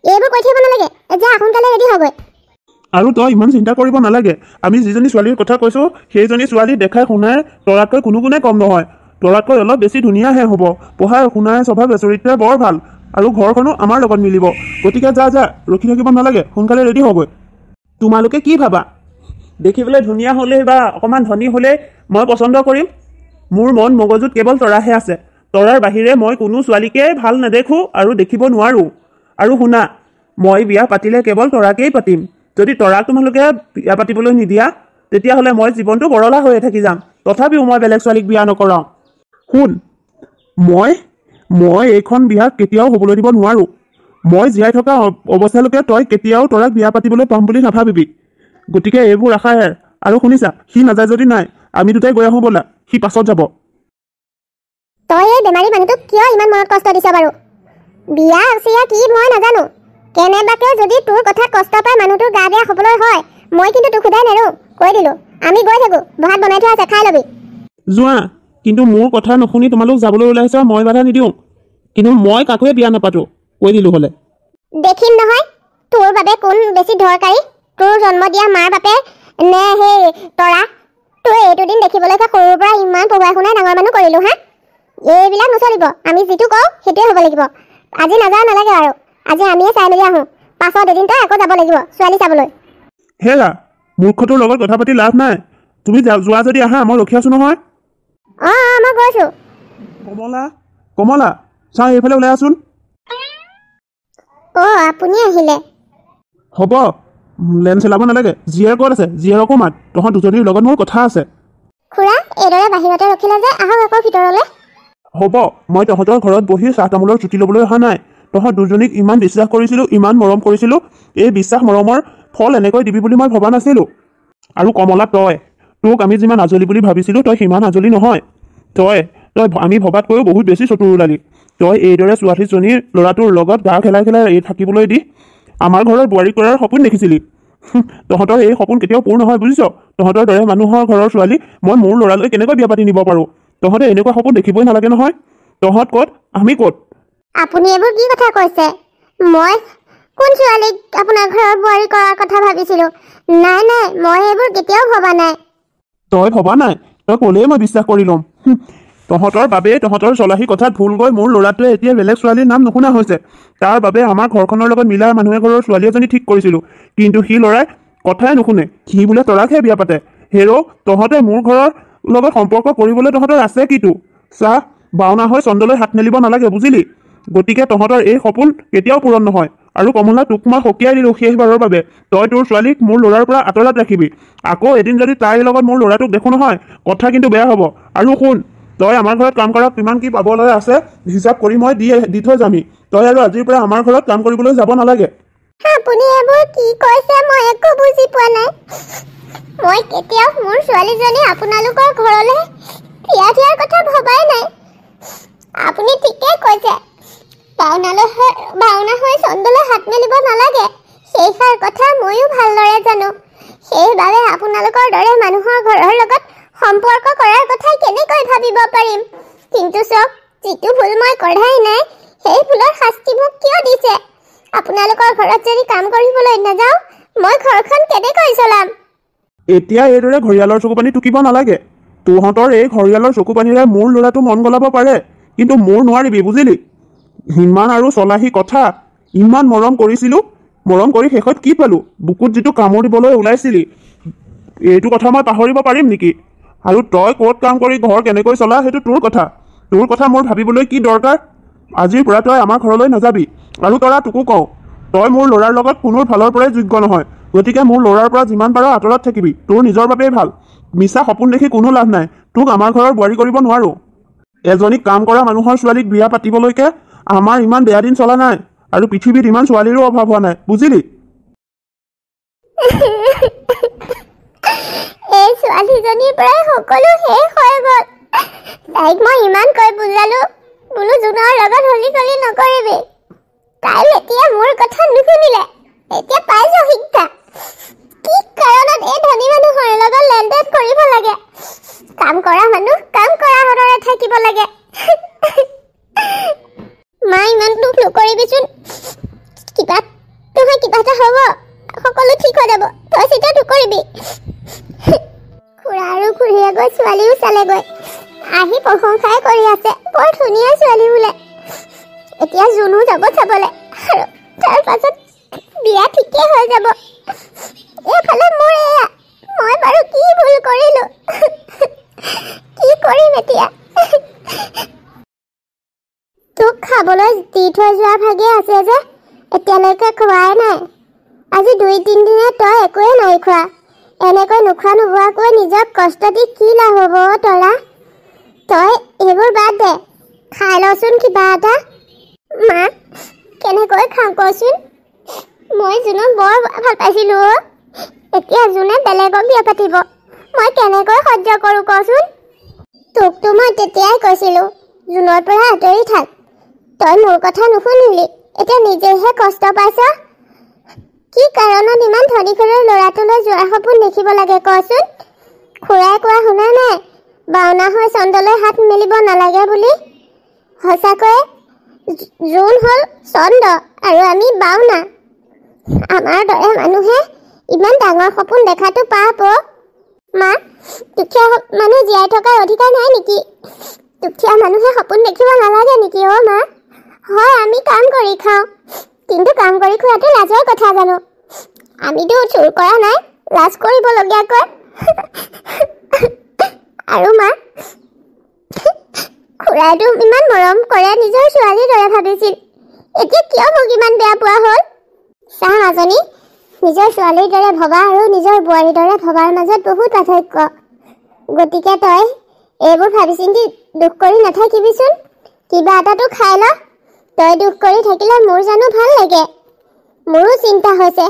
এইবোৰ কৈ থাকিব নালাগে। যা সোনকালে ৰেডি হ'গৈ। আৰু তই ইমান চিন্তা কৰিব নালাগে। আমি যিজনী ছোৱালীৰ কথা কৈছোঁ, সেইজনী ছোৱালী দেখাই শুনাই তৰাতকৈ কোনো গুণে কম নহয়। তৰাতকৈ অলপ বেছি ধুনীয়াহে হ'ব। পঢ়াই শুনাই স্বভাৱ চৰিত্ৰে বৰ ভাল, আৰু ঘৰখনো আমাৰ লগত মিলিব। গতিকে যা যা, ৰখি থাকিব নালাগে, সোনকালে ৰেডি হ'গৈ। তোমালোকে কি ভাবা? দেখিবলৈ ধুনীয়া হ'লেই বা অকণমান ধনী হ'লেই মই পচন্দ কৰিম? মোৰ মন মগজুত কেৱল তৰাহে আছে। তৰাৰ বাহিৰে মই কোনো ছোৱালীকে ভাল নেদেখোঁ আৰু দেখিব নোৱাৰোঁ। আৰু শুনা, মই বিয়া পাতিলে কেৱল তৰাকেই পাতিম। যদি তৰাক তোমালোকে বিয়া পাতিবলৈ নিদিয়া, তেতিয়াহ'লে মই জীৱনটো বৰলা হৈয়ে থাকি যাম। তথাপিও মই বেলেগ ছোৱালীক বিয়া নকৰাওঁ। শুন, মই এইখন বিয়া কেতিয়াও হ'বলৈ দিব নোৱাৰোঁ। মই জীয়াই থকা অৱস্থালৈকে তই কেতিয়াও তৰাক বিয়া পাতিবলৈ পাম বুলি নাভাবিবি। গতিকে এইবোৰ আশাই। আৰু শুনিছা, সি নাযায় যদি নাই, আমি দুটাই গৈ আহোঁ ব'লা, সি পাছত যাব। তই এই বেমাৰী মানুহটোক কিয় ইমান মনত কষ্ট দিছ বাৰু? বিয়া চিয়া কি মই নাজানো। কেনেবাকে যদি তোৰ কথা কষ্ট পাই মানুহটোৰ গা বেয়া হ'বলৈ হয়, মই কিন্তু তোক সোধাই নেৰো। কৈ দিলোঁ, আমি গৈ থাকোঁ। ভাত বনাই থোৱা আছে, খাই ল'বি। যোৱা, কিন্তু মোৰ কথা নুশুনি তোমালোক যাবলৈ ওলাইছা, মই বাধা নিদিওঁ। কিন্তু মই কাকোৱে বিয়া নাপাতোঁ, কৈ দিলোঁ হ'লে। দেখিম নহয় তোৰ বাবে কোন বেছি দৰকাৰী, তোৰ জন্ম দিয়া মাৰ বাপে নে সেই তৰা? তোৰ এইটো দিন দেখিবলৈকে সৰুৰ পৰা ইমান পঢ়ুৱাই শুনাই ডাঙৰ মানুহ কৰিলোঁ হা? এইবিলাক নচলিব। আমি যিটো কওঁ সেইটোৱে হ'ব লাগিব। আজি নাযাওঁ নালাগে আৰু, আজি আমিয়ে চাই মেলি আহোঁ। পাছত এদিন তই আকৌ যাব লাগিব ছোৱালী চাবলৈ। হেৰা, মূৰ্খটোৰ লগত কথা পাতি লাভ নাই। তুমি যোৱা যদি আহা, মই ৰখি আছোঁ নহয়। অঁ মই গৈছোঁ। কমলা, চা এইফালে ওলাই আছোন। অঁ, আপুনি আহিলে? হ'ব, লেন চেলাব নালাগে। জীয়েৰ ক'ত আছে? জীয়েৰকো মাত। তহঁত দুজনীৰ লগত মোৰ কথা আছে। খুৰা, এইদৰে বাহিৰতে ৰখিলে যে, আহক আকৌ ভিতৰলৈ। হ'ব, মই তহঁতৰ ঘৰত বহি চাহ তামোলৰ জুতি ল'বলৈ অহা নাই। তহঁত দুজনীক ইমান বিশ্বাস কৰিছিলোঁ, ইমান মৰম কৰিছিলোঁ। এই বিশ্বাস মৰমৰ ফল এনেকৈ দিবি বুলি মই ভবা নাছিলোঁ। আৰু কমলা, তোক আমি যিমান আজলি বুলি ভাবিছিলোঁ, তই সিমান আজলি নহয়। তই আমি ভবাতকৈও বহুত বেছি চতুৰ ওলালি। তই এইদৰে ছোৱালীজনীৰ ল'ৰাটোৰ লগত গা খেলাই খেলাই থাকিবলৈ দি আমাৰ ঘৰৰ বোৱাৰী কৰাৰ সপোন দেখিছিলি। তহঁতৰ এই সপোন কেতিয়াও পূৰ নহয়, বুজিছ? তহঁতৰ দৰে মানুহৰ ঘৰৰ ছোৱালী মই মোৰ ল'ৰালৈ কেনেকৈ বিয়া পাতি নিব পাৰোঁ? তহঁতে এনেকুৱা সপোন দেখিবই নালাগে নহয়। তহঁত ক'ত, আমি ক'ত? আপুনি এইবোৰ কি কথা কৈছে? মই কোন ছোৱালীক আপোনাৰ ঘৰৰ বোৱাৰী কৰাৰ কথা ভাবিছিলোঁ? নাই মই এইবোৰ কেতিয়াও ভবা নাই। তই ভবা নাই? তই ক'লেই মই বিশ্বাস কৰি ল'ম। তহঁতৰ বাবে তহঁতৰ চলাহী কথাত ভুল গৈ মোৰ ল'ৰাটোৱে এতিয়া বেলেগ ছোৱালীৰ নাম নুশুনা হৈছে। তাৰ বাবে আমাৰ ঘৰখনৰ লগত মিলা মানুহে ঘৰৰ ছোৱালী এজনী ঠিক কৰিছিলোঁ, কিন্তু সি ল'ৰাই কথাই নুশুনে। সি বোলে তৰাকহে বিয়া পাতে। হেৰ' তহঁতে মোৰ ঘৰৰ লগত সম্পৰ্ক কৰিবলৈ তহঁতৰ আছে কিটো? চাহ, বাওনা হৈ চন্দ্ৰলৈ হাত মেলিব নালাগে, বুজিলি? গতিকে তহঁতৰ এই সপোন কেতিয়াও পূৰণ নহয়। আৰু কমলা, তোক মই সকীয়াই দিলোঁ শেষবাৰৰ বাবে, তই তোৰ ছোৱালীক মোৰ ল'ৰাৰ পৰা আঁতৰত ৰাখিবি। আকৌ এদিন যদি তাইৰ লগত মোৰ ল'ৰাটোক দেখোঁ নহয়, কথা কিন্তু বেয়া হ'ব। আৰু শুন, তই আমাৰ ঘৰত কাম কৰা কিমান কি পাবলৈ আছে হিচাপ কৰি মই দি থৈ যামি। তই আৰু আজিৰ পৰা আমাৰ ঘৰত কাম কৰিবলৈ যাব নালাগে। আপুনি এইবোৰ কি কৈছে মই একো বুজি পোৱা নাই। মই কেতিয়াও মোৰ ছোৱালীজনী আপোনালোকৰ ঘৰলৈ বিয়া দিয়াৰ কথা ভবাই নাই। আপুনি ঠিকেই কৈছে, ভাওনা হৈ চন্দ্ৰলৈ হাত মেলিব নালাগে, সেইষাৰ কথা ময়ো ভালদৰে জানো। সেইবাবে আপোনালোকৰ দৰে মানুহৰ ঘৰৰ লগত সম্পৰ্ক কৰাৰ কথা কেনেকৈ ভাবিব পাৰিম? কিন্তু চব, যিটো ভুল মই কৰাই নাই, সেই ভুলৰ শাস্তি মোক কিয় দিছে? আপোনালোকৰ ঘৰত যদি কাম কৰিবলৈ নাযাওঁ, মই ঘৰখন কেনেকৈ চলাম? এতিয়া এইদৰে ঘৰিয়ালৰ চকুপানী টুকিব নালাগে। তহঁতৰ এই ঘৰিয়ালৰ চকুপানীৰে মোৰ ল'ৰাটো মন গলাব পাৰে, কিন্তু মোৰ নোৱাৰিবি, বুজিলি? ইমান আৰু চলাহী কথা, ইমান মৰম কৰিছিলোঁ, মৰম কৰি শেষত কি পালোঁ? বুকুত যিটো কামোৰ দিবলৈ ওলাইছিলি, এইটো কথা মই পাহৰিব পাৰিম নেকি? আৰু তই ক'ত কাম কৰি ঘৰ কেনেকৈ চলা সেইটো তোৰ কথা। তোৰ কথা মোৰ ভাবিবলৈ কি দৰকাৰ? আজিৰ পৰা তই আমাৰ ঘৰলৈ নাযাবি। আৰু তৰা, তোকো কওঁ, তই মোৰ ল'ৰাৰ লগত কোনো ফালৰ পৰাই যোগ্য নহয়। গতিকে মোৰ ল'ৰাৰ পৰা যিমান পাৰ আঁতৰত থাকিবি, তোৰ নিজৰ বাবেই ভাল। মিছা সপোন দেখি কোনো লাভ নাই। তোক আমাৰ ঘৰৰ বোৱাৰী কৰিব নোৱাৰো। এজনী কাম কৰা মানুহৰ ছোৱালীক বিয়া পাতিবলৈকে আমাৰ ইমান বেয়া দিন চলা নাই, আৰু পৃথিৱীত ইমান ছোৱালীৰো অভাৱ হোৱা নাই, বুজিলি? এই ছোৱালীজনীৰ পৰাই সকলো শেষ হৈ গ'ল। তাইক মই ইমান কৈ বুজালো, বোলো জোনৰ লগত হলি গলি নকৰিবি। তাই এতিয়া মোৰ কথা নুশুনিলে। এতিয়া পাইছো শিক্ষা, কি কাৰণত এই ধনী মানুহৰ লগত লেনদেন কৰিব লাগে। কাম কৰা মানুহ কাম কৰা দৰে থাকিব লাগে। মা, ইমান দুখ নকৰিবিচোন। কিবা নহয় কিবা এটা হ'ব, সকলো ঠিক হৈ যাব, তই চিন্তা নকৰিবি। খুৰা আৰু খুৰীয়ে গৈ ছোৱালীও চালেগৈ, আহি প্ৰশংসাই কৰি আছে, বৰ ধুনীয়া ছোৱালী বোলে। এতিয়া জোনো যাব চাবলৈ, আৰু তাৰ পাছত বিয়া ঠিকেই হৈ যাব। এইফালে মোৰ এয়া, মই বাৰু কি ভুল কৰিলো? কি কৰিম এতিয়া? তোক খাবলৈ দি থৈ যোৱা ভাগে আছে যে এতিয়ালৈকে খোৱাই নাই। আজি 2-3 দিনে তই একোৱে নাই খোৱা। এনেকৈ নোখোৱা নোবোৱাকৈ নিজক কষ্ট দি কি লাভ হ'ব তৰা? তই এইবোৰ বাদ দে, খাই লচোন কিবা এটা। মা, কেনেকৈ খাওঁ কচোন? মই জোনক বৰ ভাল পাইছিলো। এতিয়া জোনে বেলেগক বিয়া পাতিব, মই কেনেকৈ সহ্য কৰোঁ কচোন? তোকতো মই তেতিয়াই কৈছিলো, জোনৰ পৰা আঁতৰি থাক। তই মোৰ কথা নুশুনিলি, এতিয়া নিজেহে কষ্ট পাইছ। কি কাৰণত ইমান ধনী ঘৰৰ ল'ৰাটোলৈ যোৱাৰ সপোন দেখিব লাগে কচোন? খুৰাই কোৱা শুনা নাই, বাওনা হৈ চন্দ্ৰলৈ হাত মেলিব নালাগে বুলি? সঁচাকৈ জোন হ'ল চন্দ্ৰ আৰু আমি বাওনা। আমাৰ দৰে মানুহে ইমান ডাঙৰ সপোন দেখাটো পাপ। মা, দুখীয়া মানুহ জীয়াই থকাৰ অধিকাৰ নাই নেকি? দুখীয়া মানুহে সপোন দেখিব নালাগে নেকি? মা, হয় আমি কাম কৰি খাওঁ, কিন্তু কাম কৰি খোৱাটো লাজৰ কথা জানো? আমিতো চুৰ কৰা নাই, লাজ কৰিবলগীয়াকৈ। আৰু মা, খুৰাইতো ইমান মৰম কৰে, নিজৰ ছোৱালীৰ দৰে ভাবিছিল, এতিয়া কিয় মোক ইমান বেয়া পোৱা হ'ল? চা মাজনী, নিজৰ ছোৱালীৰ দৰে ভবা আৰু নিজৰ বোৱাৰীৰ দৰে ভবাৰ মাজত বহুত পাৰ্থক্য। গতিকে তই এইবোৰ ভাবি চিন্তি দুখ কৰি নাথাকিবিচোন। কিবা এটাতো খাই ল। তই দুখ কৰি থাকিলে মোৰ জানো ভাল লাগে? মোৰো চিন্তা হৈছে,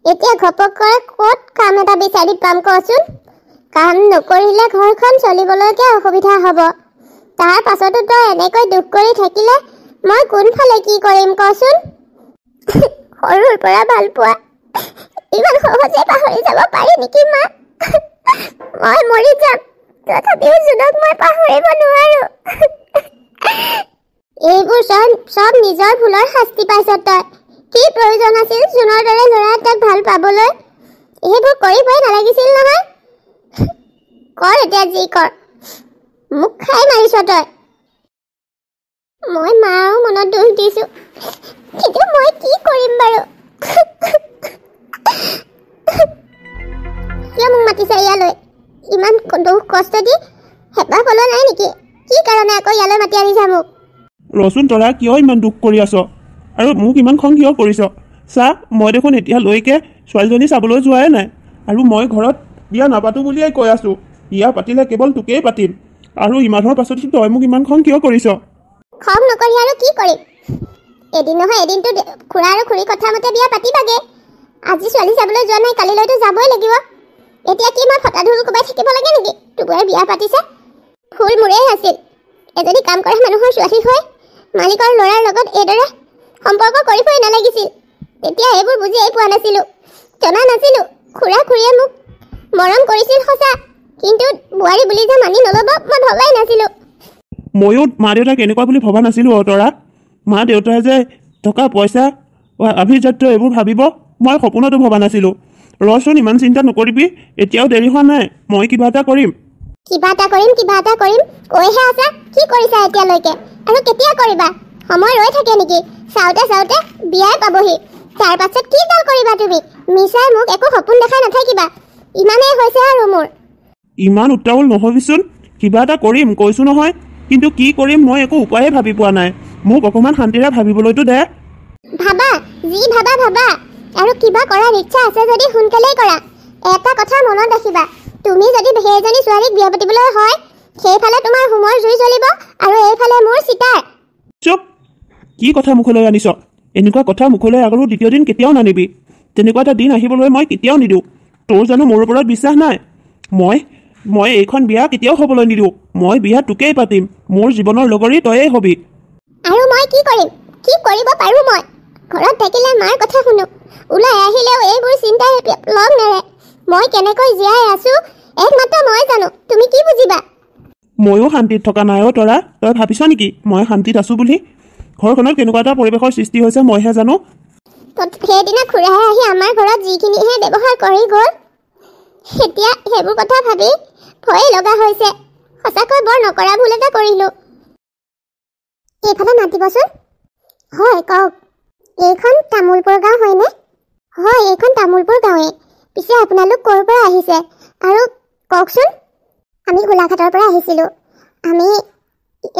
এতিয়া ঘপককৈ ক'ত কাম এটা বিচাৰি পাম কচোন? কাম নকৰিলে ঘৰখন চলিবলৈকে অসুবিধা হ'ব। তাৰ পাছতো তই এনেকৈ দুখ কৰি থাকিলে মই কোনফালে কি কৰিম কচোন? সৰুৰ পৰা ভাল পোৱা ইমান সহজে পাহৰি যাব পাৰি নেকি মা? মই মৰি যাম, তথাপিও জোনক মই পাহৰিব নোৱাৰো। এইবোৰ চব নিজৰ ভুলৰ শাস্তি পাইছ তই। কি প্ৰয়োজন আছিল জোনৰ দৰে ল'ৰা এটাক ভাল পাবলৈ? এইবোৰ কৰিবই নালাগিছিল নহয়। কৰ এতিয়া যি কৰ, মোক খাই মাৰিছ তই। মই মাৰো মনত দুখ দিছো, কিন্তু মই কি কৰিম বাৰু? কিয় মোক মাতিছা ইয়ালৈ? ইমান দুখ কষ্ট দি হেঁপাহ পলোৱা নাই নেকি? কি কাৰণে আকৌ ইয়ালৈ মাতি আনিছা মোক? ৰচোন তৰা, কিয় ইমান দুখ কৰি আছ আৰু মোক ইমান খং কিয় কৰিছ? চা, মই দেখোন এতিয়ালৈকে ছোৱালীজনী চাবলৈ যোৱাই নাই, আৰু মই ঘৰত বিয়া নাপাতো বুলিয়ে কৈ আছো। বিয়া পাতিলে কেৱল তোকেই পাতিম, আৰু ইমানৰ পাছত তই মোক ইমান খং কিয় কৰিছ? খং নকৰি আৰু কি কৰিম? এদিন নহয় এদিনতো খুৰা আৰু খুৰী কথা মতে বিয়া পাতিবাগে। আজি ছোৱালী চাবলৈ যোৱা নাই, কালিলৈতো যাবই লাগিব। এতিয়া কি মই ফটা ঢোল কোবাই থাকিব লাগে নেকি? তোৰে বিয়া পাতিছে, ভুল মোৰেই আছিল। এজনী কাম কৰা মানুহৰ ছোৱালী হৈ মালিকৰ ল'ৰাৰ লগত এইদৰে সম্পৰ্ক কৰিবই নালাগিছিল। তেতিয়া এইবোৰ বুজিয়েই পোৱা নাছিলো, জনা নাছিলো। খুৰা খুৰীয়ে মোক মৰম কৰিছিল সঁচা, কিন্তু বোৱাৰী বুলি যে মানি নল'ব মই ভবাই নাছিলো। ময়ো মা দেউতাক এনেকুৱা বুলি ভবা নাছিলো। তৰা, মা দেউতাই যে টকা পইচা আভিজাত্য এইবোৰ ভাবিব মই সপোনতো ভবা নাছিলো। ৰচোন, ইমান চিন্তা নকৰিবি, এতিয়াও দেৰি হোৱা নাই, মই কিবা এটা কৰিম। কিবা এটা কৰিম কৈহে আছা। কি কৰিছা এতিয়ালৈকে, আৰু কেতিয়া কৰিবা? সময় ৰৈ থাকে নেকি? চাওঁতে চাওঁতে বিয়াই পাবহি। তাৰ পাছত কি কাল কৰিবা তুমি? মিছাই মোক একো সপোন দেখাই নাথাকিবা। ইমানেই হৈছে আৰু মোৰ। ইমান উত্তাৱল নহবিচোন, কিবা এটা কৰিম কৈছো নহয়, কিন্তু কি কৰিম মই একো উপায়ে ভাবি পোৱা নাই। মোক অকণমান শান্তিৰে ভাবিবলৈতো দে। ভাবা, যি ভাবা, আৰু কিবা কৰাৰ ইচ্ছা আছে যদি সোনকালেই কৰা। এটা কথা মনত ৰাখিবা, তুমি যদি সেইজনী ছোৱালীক বিয়া পাতিবলৈ হয়, সেইফালে তোমাৰ হোমৰ জুই জ্বলিব, আৰু এইফালে মোৰ চিতাৰ। চুপ! কি কথা মুখলৈ আনিছ? এনেকুৱা কথা মুখলৈ আৰু দ্বিতীয় দিন কেতিয়াও নানিবি। তেনেকুৱা এটা দিন আহিবলৈ মই কেতিয়াও নিদিওঁ। তোৰ জানো মোৰ ওপৰত বিশ্বাস নাই? মই এইখন বিয়া কেতিয়াও হ'বলৈ নিদিওঁ। মই বিয়া তোকেই পাতিম। মোৰ জীৱনৰ লগৰী তয়েই হবি। আৰু মই কি কৰিম? কি কৰিব পাৰোঁ মই? ঘৰত থাকিলে মাৰ কথা শুনো, ওলাই আহিলেও এইবোৰ চিন্তাই লগ নেৰে। মই কেনেকৈ জীয়াই আছো একমাত্ৰ মই জানো, তুমি কি বুজিবা? ময়ো শান্তিত থকা নাই তৰা। তই ভাবিছ নেকি মই শান্তিত আছো বুলি? ঘৰখনত কেনেকুৱা এটা পৰিৱেশৰ সৃষ্টি হৈছে মইহে জানো। সেইদিনা খুৰাই আহি আমাৰ ঘৰত যিখিনিহে ব্যৱহাৰ কৰি গ'ল, এতিয়া সেইবোৰ কথা ভাবি ভয়ে লগা হৈছে। সঁচাকৈ বৰ নকৰা ভুল এটা কৰিলো। এইফালে মাতিবচোন। হয়, কওক। এইখন তামোলপুৰ গাঁও হয়নে? হয়, এইখন তামোলপুৰ গাঁৱে। পিছে আপোনালোক ক'ৰ পৰা আহিছে আৰু কওকচোন? আমি গোলাঘাটৰ পৰা আহিছিলোঁ। আমি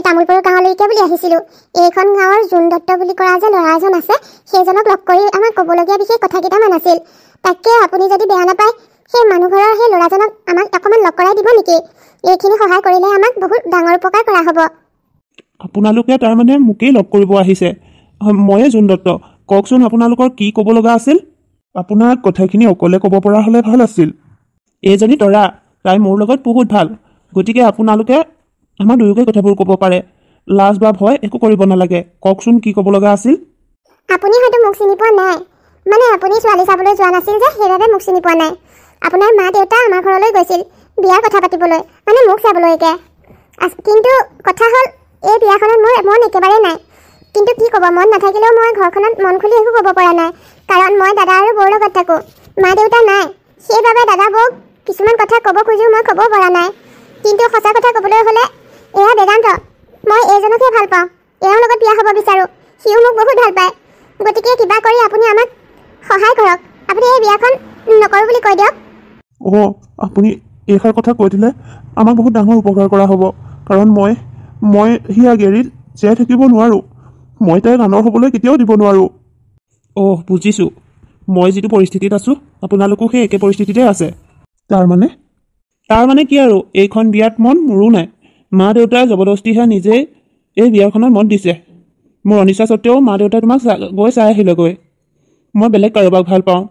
তামোলপুৰ গাঁৱলৈকে বুলি আহিছিলোঁ। এইখন গাঁৱৰ জোন দত্ত বুলি কৰা যে ল'ৰা এজন আছে, সেইজনক লগ কৰি আমাক ক'বলগীয়া বিশেষ কথা কেইটামান আছিল। তাকে আপুনি যদি বেয়া নাপায়, সেই মানুহঘৰৰ সেই ল'ৰাজনক আমাক অকণমান লগ কৰাই দিব নেকি? এইখিনি সহায় কৰিলে আমাক বহুত ডাঙৰ উপকাৰ কৰা হ'ব। আপোনালোকে তাৰমানে মোকেই লগ কৰিব আহিছে? ময়ে জোন দত্ত। কওকচোন, আপোনালোকৰ কি ক'ব লগা আছিল? আপোনাক কথাখিনি অকলে ক'ব পৰা হ'লে ভাল আছিল। এইজনী তৰা, তাই মোৰ লগত বহুত ভাল, গতিকে আপোনালোকে আমাৰ দুয়োকে কথাবোৰ ক'ব পাৰে। লাজ বা ভয় একো কৰিব নালাগে। কওকচোন, কি ক'ব লগা আছিল? আপুনি হয়তো মোক চিনি পোৱা নাই, মানে আপুনি ছোৱালী চাবলৈ যোৱা নাছিল যে, সেইবাবে মোক চিনি পোৱা নাই। আপোনাৰ মা দেউতা আমাৰ ঘৰলৈ গৈছিল বিয়াৰ কথা পাতিবলৈ, মানে মোক চাবলৈকে। কিন্তু কথা হ'ল, এই বিয়াখনত মোৰ মন একেবাৰে নাই। কিন্তু কি ক'ব, মন নাথাকিলেও মই ঘৰখনত মন খুলি একো ক'ব পৰা নাই, কাৰণ মই দাদা আৰু বৌৰ লগত থাকোঁ। মা দেউতা নাই, সেইবাবে দাদা বৌক কিছুমান কথা ক'ব খোজোঁ, মই ক'ব পৰা নাই। কিন্তু সঁচা কথা ক'বলৈ হ'লে এয়া বেদান্ত। মই এইজনকহে ভাল পাওঁ, এওঁৰ লগত বিয়া হ'ব বিচাৰোঁ। সিও মোক বহুত ভাল পায়। গতিকে কিবা কৰি আপুনি আমাক সহায় কৰক। আপুনি এই বিয়াখন নকৰোঁ বুলি কৈ দিয়ক। আপুনি এইষাৰ কথা কৈ দিলে আমাক বহুত ডাঙৰ উপকাৰ কৰা হ'ব, কাৰণ মই সিয়া গেৰিত জীয়াই থাকিব নোৱাৰোঁ। মই তাইক আনৰ হ'বলৈ কেতিয়াও দিব নোৱাৰোঁ। বুজিছোঁ। মই যিটো পৰিস্থিতিত আছোঁ, আপোনালোকো সেই একে পৰিস্থিতিতে আছে। তাৰমানে কি আৰু, এইখন বিয়াত মন মোৰো নাই। মা দেউতাই জবৰদস্তিহে নিজেই এই বিয়াখনত মত দিছে। মোৰ অনিচ্ছা সত্ত্বেও মা দেউতাই তোমাক গৈ চাই আহিলেগৈ। মই বেলেগ কাৰোবাক ভাল পাওঁ।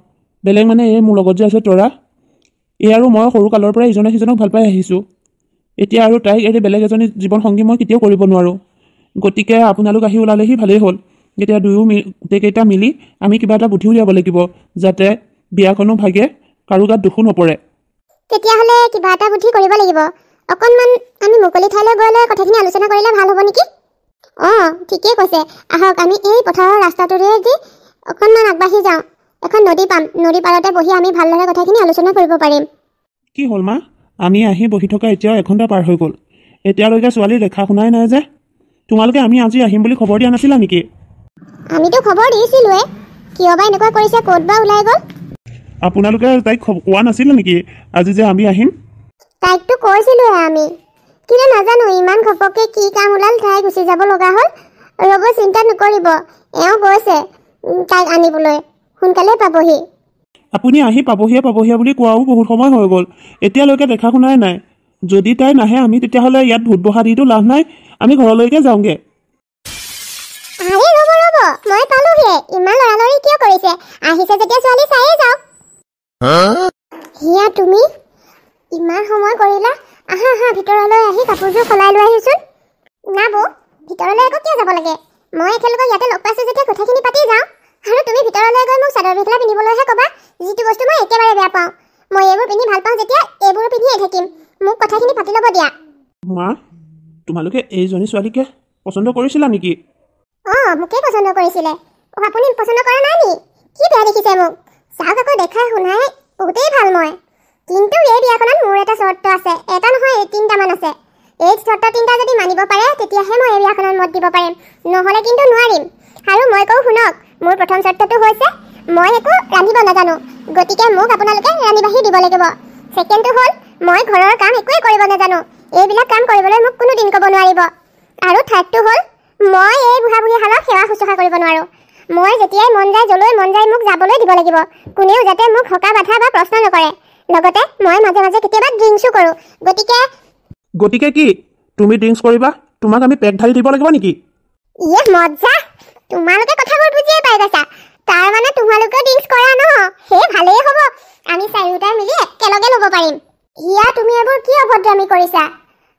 বেলেগ মানে এই মোৰ লগত যে আছে তৰা, এই আৰু মই সৰু কালৰ পৰা ইজনে সিজনক ভাল পাই আহিছোঁ। এতিয়া আৰু তাইক এৰি বেলেগ এজনী জীৱন সংগী মই কেতিয়াও কৰিব নোৱাৰোঁ। গতিকে আপোনালোক আহি ওলালেহি ভালেই হ'ল। এতিয়া গোটেইকেইটা মিলি আমি কিবা এটা বুদ্ধি উলিয়াব লাগিব, যাতে বিয়াখনো ভাগে কাৰো গাত দুখো নপৰে। তেতিয়াহ'লে কিবা এটা বুদ্ধি কৰিব লাগিব। অকণমান আমি মুকলি ঠাইলৈ গৈ লৈ কথাখিনি আলোচনা কৰিলে ভাল হ'ব নেকি? ঠিকেই কৈছে। আহক, আমি এই পথাৰৰ ৰাস্তাটোৰে দি অকণমান আগবাঢ়ি যাওঁ। এখন নদী পাম, নদী পাৰতে বহি আমি ভালদৰে কথাখিনি আলোচনা কৰিব পাৰিম। কি হ'ল মা, আমি আহি বহি থকা এতিয়াও 1 ঘণ্টা পাৰ হৈ গ'ল। এতিয়ালৈকে ছোৱালী দেখা শুনাই নাই যে। তোমালোকে আমি আজি আহিম বুলি খবৰ দিয়া নাছিলা নেকি? আমিতো খবৰ দিছিলোৱে, কিয় বা এনেকুৱা কৰিছে, ক'ত বা ওলাই গ'ল। আপোনালোকে তাইক কোৱা নাছিলে নেকি আজি যে আমি আহিম? তাইকতো কৈছিলোৱে আমি, কিন্তু নাজানো ইমান ঘপককৈ কি কাম ওলাল তাই গুচি যাব লগা হ'ল। ৰ'ব, চিন্তা নকৰিব, এওঁ গৈছে তাইক আনিবলৈ, সোনকালে পাবহি। আপুনি আহি পাবহিয়ে বুলি কোৱাও বহুত সময় হৈ গ'ল, এতিয়ালৈকে দেখা শুনাই নাই। যদি তাই নাহে আমি তেতিয়াহ'লে ইয়াত ভোট বহা দিটো লাভ নাই, আমি ঘৰলৈকে যাওঁগে। আৰে ৰ'ব, মই পালোহি। ইমান লৰালৰি কিয় কৰিছে? আহিছে যেতিয়া ছোৱালী চায়ে যাওক। হিয়া, তুমি ইমান সময় কৰিলা? আহা ভিতৰলৈ আহি কাপোৰযোৰ সলাই লৈ আহিছোন। না বৌ, ভিতৰলৈ আকৌ কিয় যাব লাগে? মই একেলগে ইয়াতে লগ পাইছো যেতিয়া কথাখিনি পাতি যাওঁ। আৰু তুমি ভিতৰলৈ গৈ মোক চাদৰ মেখেলা পিন্ধিবলৈহে ক'বা, যিটো বস্তু মই একেবাৰে বেয়া পাওঁ। মই এইবোৰ পিন্ধি ভাল পাওঁ যেতিয়া এইবোৰ পিন্ধিয়ে থাকিম। মোক কথাখিনি পাতি ল'ব দিয়া। মা, তোমালোকে এইজনী ছোৱালীকে পচন্দ কৰিছিলা নেকি? মোকেই পচন্দ কৰিছিলে। আপুনি পচন্দ কৰা নাই নি? কি বেয়া দেখিছে মোক? চাওক আকৌ, দেখাই শুনাই বহুতেই ভাল মই। কিন্তু এই বিয়াখনত মোৰ এটা চৰ্ত আছে, এটা নহয় 3টামান আছে। এই চৰ্ত 3টা যদি মানিব পাৰে তেতিয়াহে মই এই বিয়াখনত মত দিব পাৰিম, নহ'লে কিন্তু নোৱাৰিম। আৰু মই কওঁ শুনক, মোৰ প্ৰথম চৰ্তটো হৈছে মই একো ৰান্ধিব নাজানো, গতিকে মোক আপোনালোকে ৰান্ধি বাঢ়ি দিব লাগিব। ছেকেণ্ডটো হ'ল মই ঘৰৰ কাম একোৱে কৰিব নাজানো, এইবিলাক কাম কৰিবলৈ মোক কোনো দিন ক'ব নোৱাৰিব। আৰু থাৰ্ডটো হ'ল মই এই বুঢ়া বুঢ়ীহালক সেৱা শুশ্ৰূষা কৰিব নোৱাৰোঁ। মই যেতিয়াই মন যায় যলৈ মন যায় মোক যাবলৈ দিব লাগিব, কোনেও যাতে মোক হকা বাধা বা প্ৰশ্ন নকৰে। লগতে মই মাজে মাজে কেতিয়াবা ড্ৰিংকছো কৰোঁ। গতিকে কি তুমি ড্ৰিংকছ কৰিবা? তোমাক আমি পেক ঢালি দিব লাগিব নেকি? ইয়ে মজা, তোমালোকে কথাবোৰ বুজিয়ে পাই গৈছা। তাৰ মানে তোমালোকে ড্ৰিংকছ কৰা ন? সেই ভালেই হ'ব, আমি চাৰিওটাই মিলি একেলগে ল'ব পাৰিম। হিয়া, তুমি এইবোৰ কি অভদ্ৰামি কৰিছা?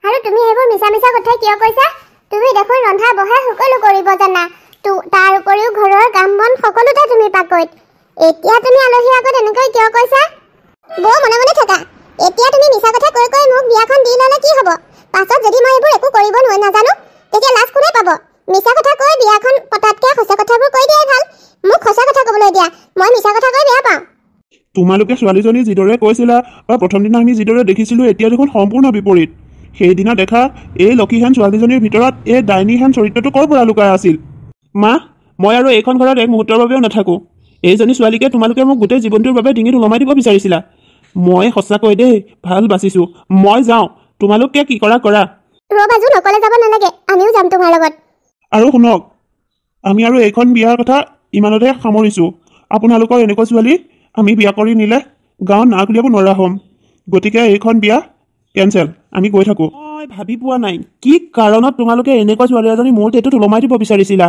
আৰু তুমি এইবোৰ মিছা কথা কিয় কৈছা? তুমি দেখোন ৰন্ধা বঢ়া সকলো কৰিব জানা, তাৰ উপৰিও ঘৰৰ কাম বন সকলোতে তুমি পাকৈত। এতিয়া তুমি আলহীৰ আগত এনেকৈ কিয় কৈছা? বৌ, মনে মনে থাকা। এতিয়া তুমি মিছা কথা কৈ কৈ মোক বিয়াখন দি ল'লে কি হ'ব? পাছত যদি মই এইবোৰ একো কৰিব নাজানো তেতিয়া লাজ কোনে পাব? মিছা কথা কৈ বিয়াখন পতাতকৈ সঁচা কথাবোৰ কৈ দিয়াই ভাল। মোক সঁচা কথা ক'বলৈ দিয়া, মই মিছা কথা কৈ বেয়া পাওঁ। তোমালোকে ছোৱালীজনী যিদৰে কৈছিলা বা প্ৰথম দিনা আমি যিদৰে দেখিছিলোঁ, এতিয়া দেখোন সম্পূৰ্ণ বিপৰীত। সেইদিনা দেখা এই লক্ষীহেন ছোৱালীজনীৰ ভিতৰত এই ডাইনীহেন চৰিত্ৰটো ক'ৰ পৰা লুকাই আছিল? মা, মই আৰু এইখন ঘৰত এক মুহূৰ্তৰ বাবেও নাথাকোঁ। এইজনী ছোৱালীকে তোমালোকে মোক গোটেই জীৱনটোৰ বাবে ডিঙিত ওলমাই দিব বিচাৰিছিলা। মই সঁচাকৈ দেই ভাল বাচিছোঁ। মই যাওঁ, তোমালোকে কি কৰা। ৰবাজু, নকলে যাব নালাগে, আমিও যাম তোমাৰ লগত। আৰু শুনক, আমি আৰু এইখন বিয়াৰ কথা ইমানতে সামৰিছোঁ। আপোনালোকৰ এনেকুৱা ছোৱালী আমি বিয়া কৰি নিলে গাঁৱত নাক উলিয়াব নোৱাৰা হ'ম। গতিকে এইখন বিয়া কেঞ্চেল, আমি গৈ থাকোঁ। মই ভাবি পোৱা নাই কি কাৰণত তোমালোকে এনেকুৱা ছোৱালী এজনী মোৰ টেটুত ওলমাই দিব বিচাৰিছিলা।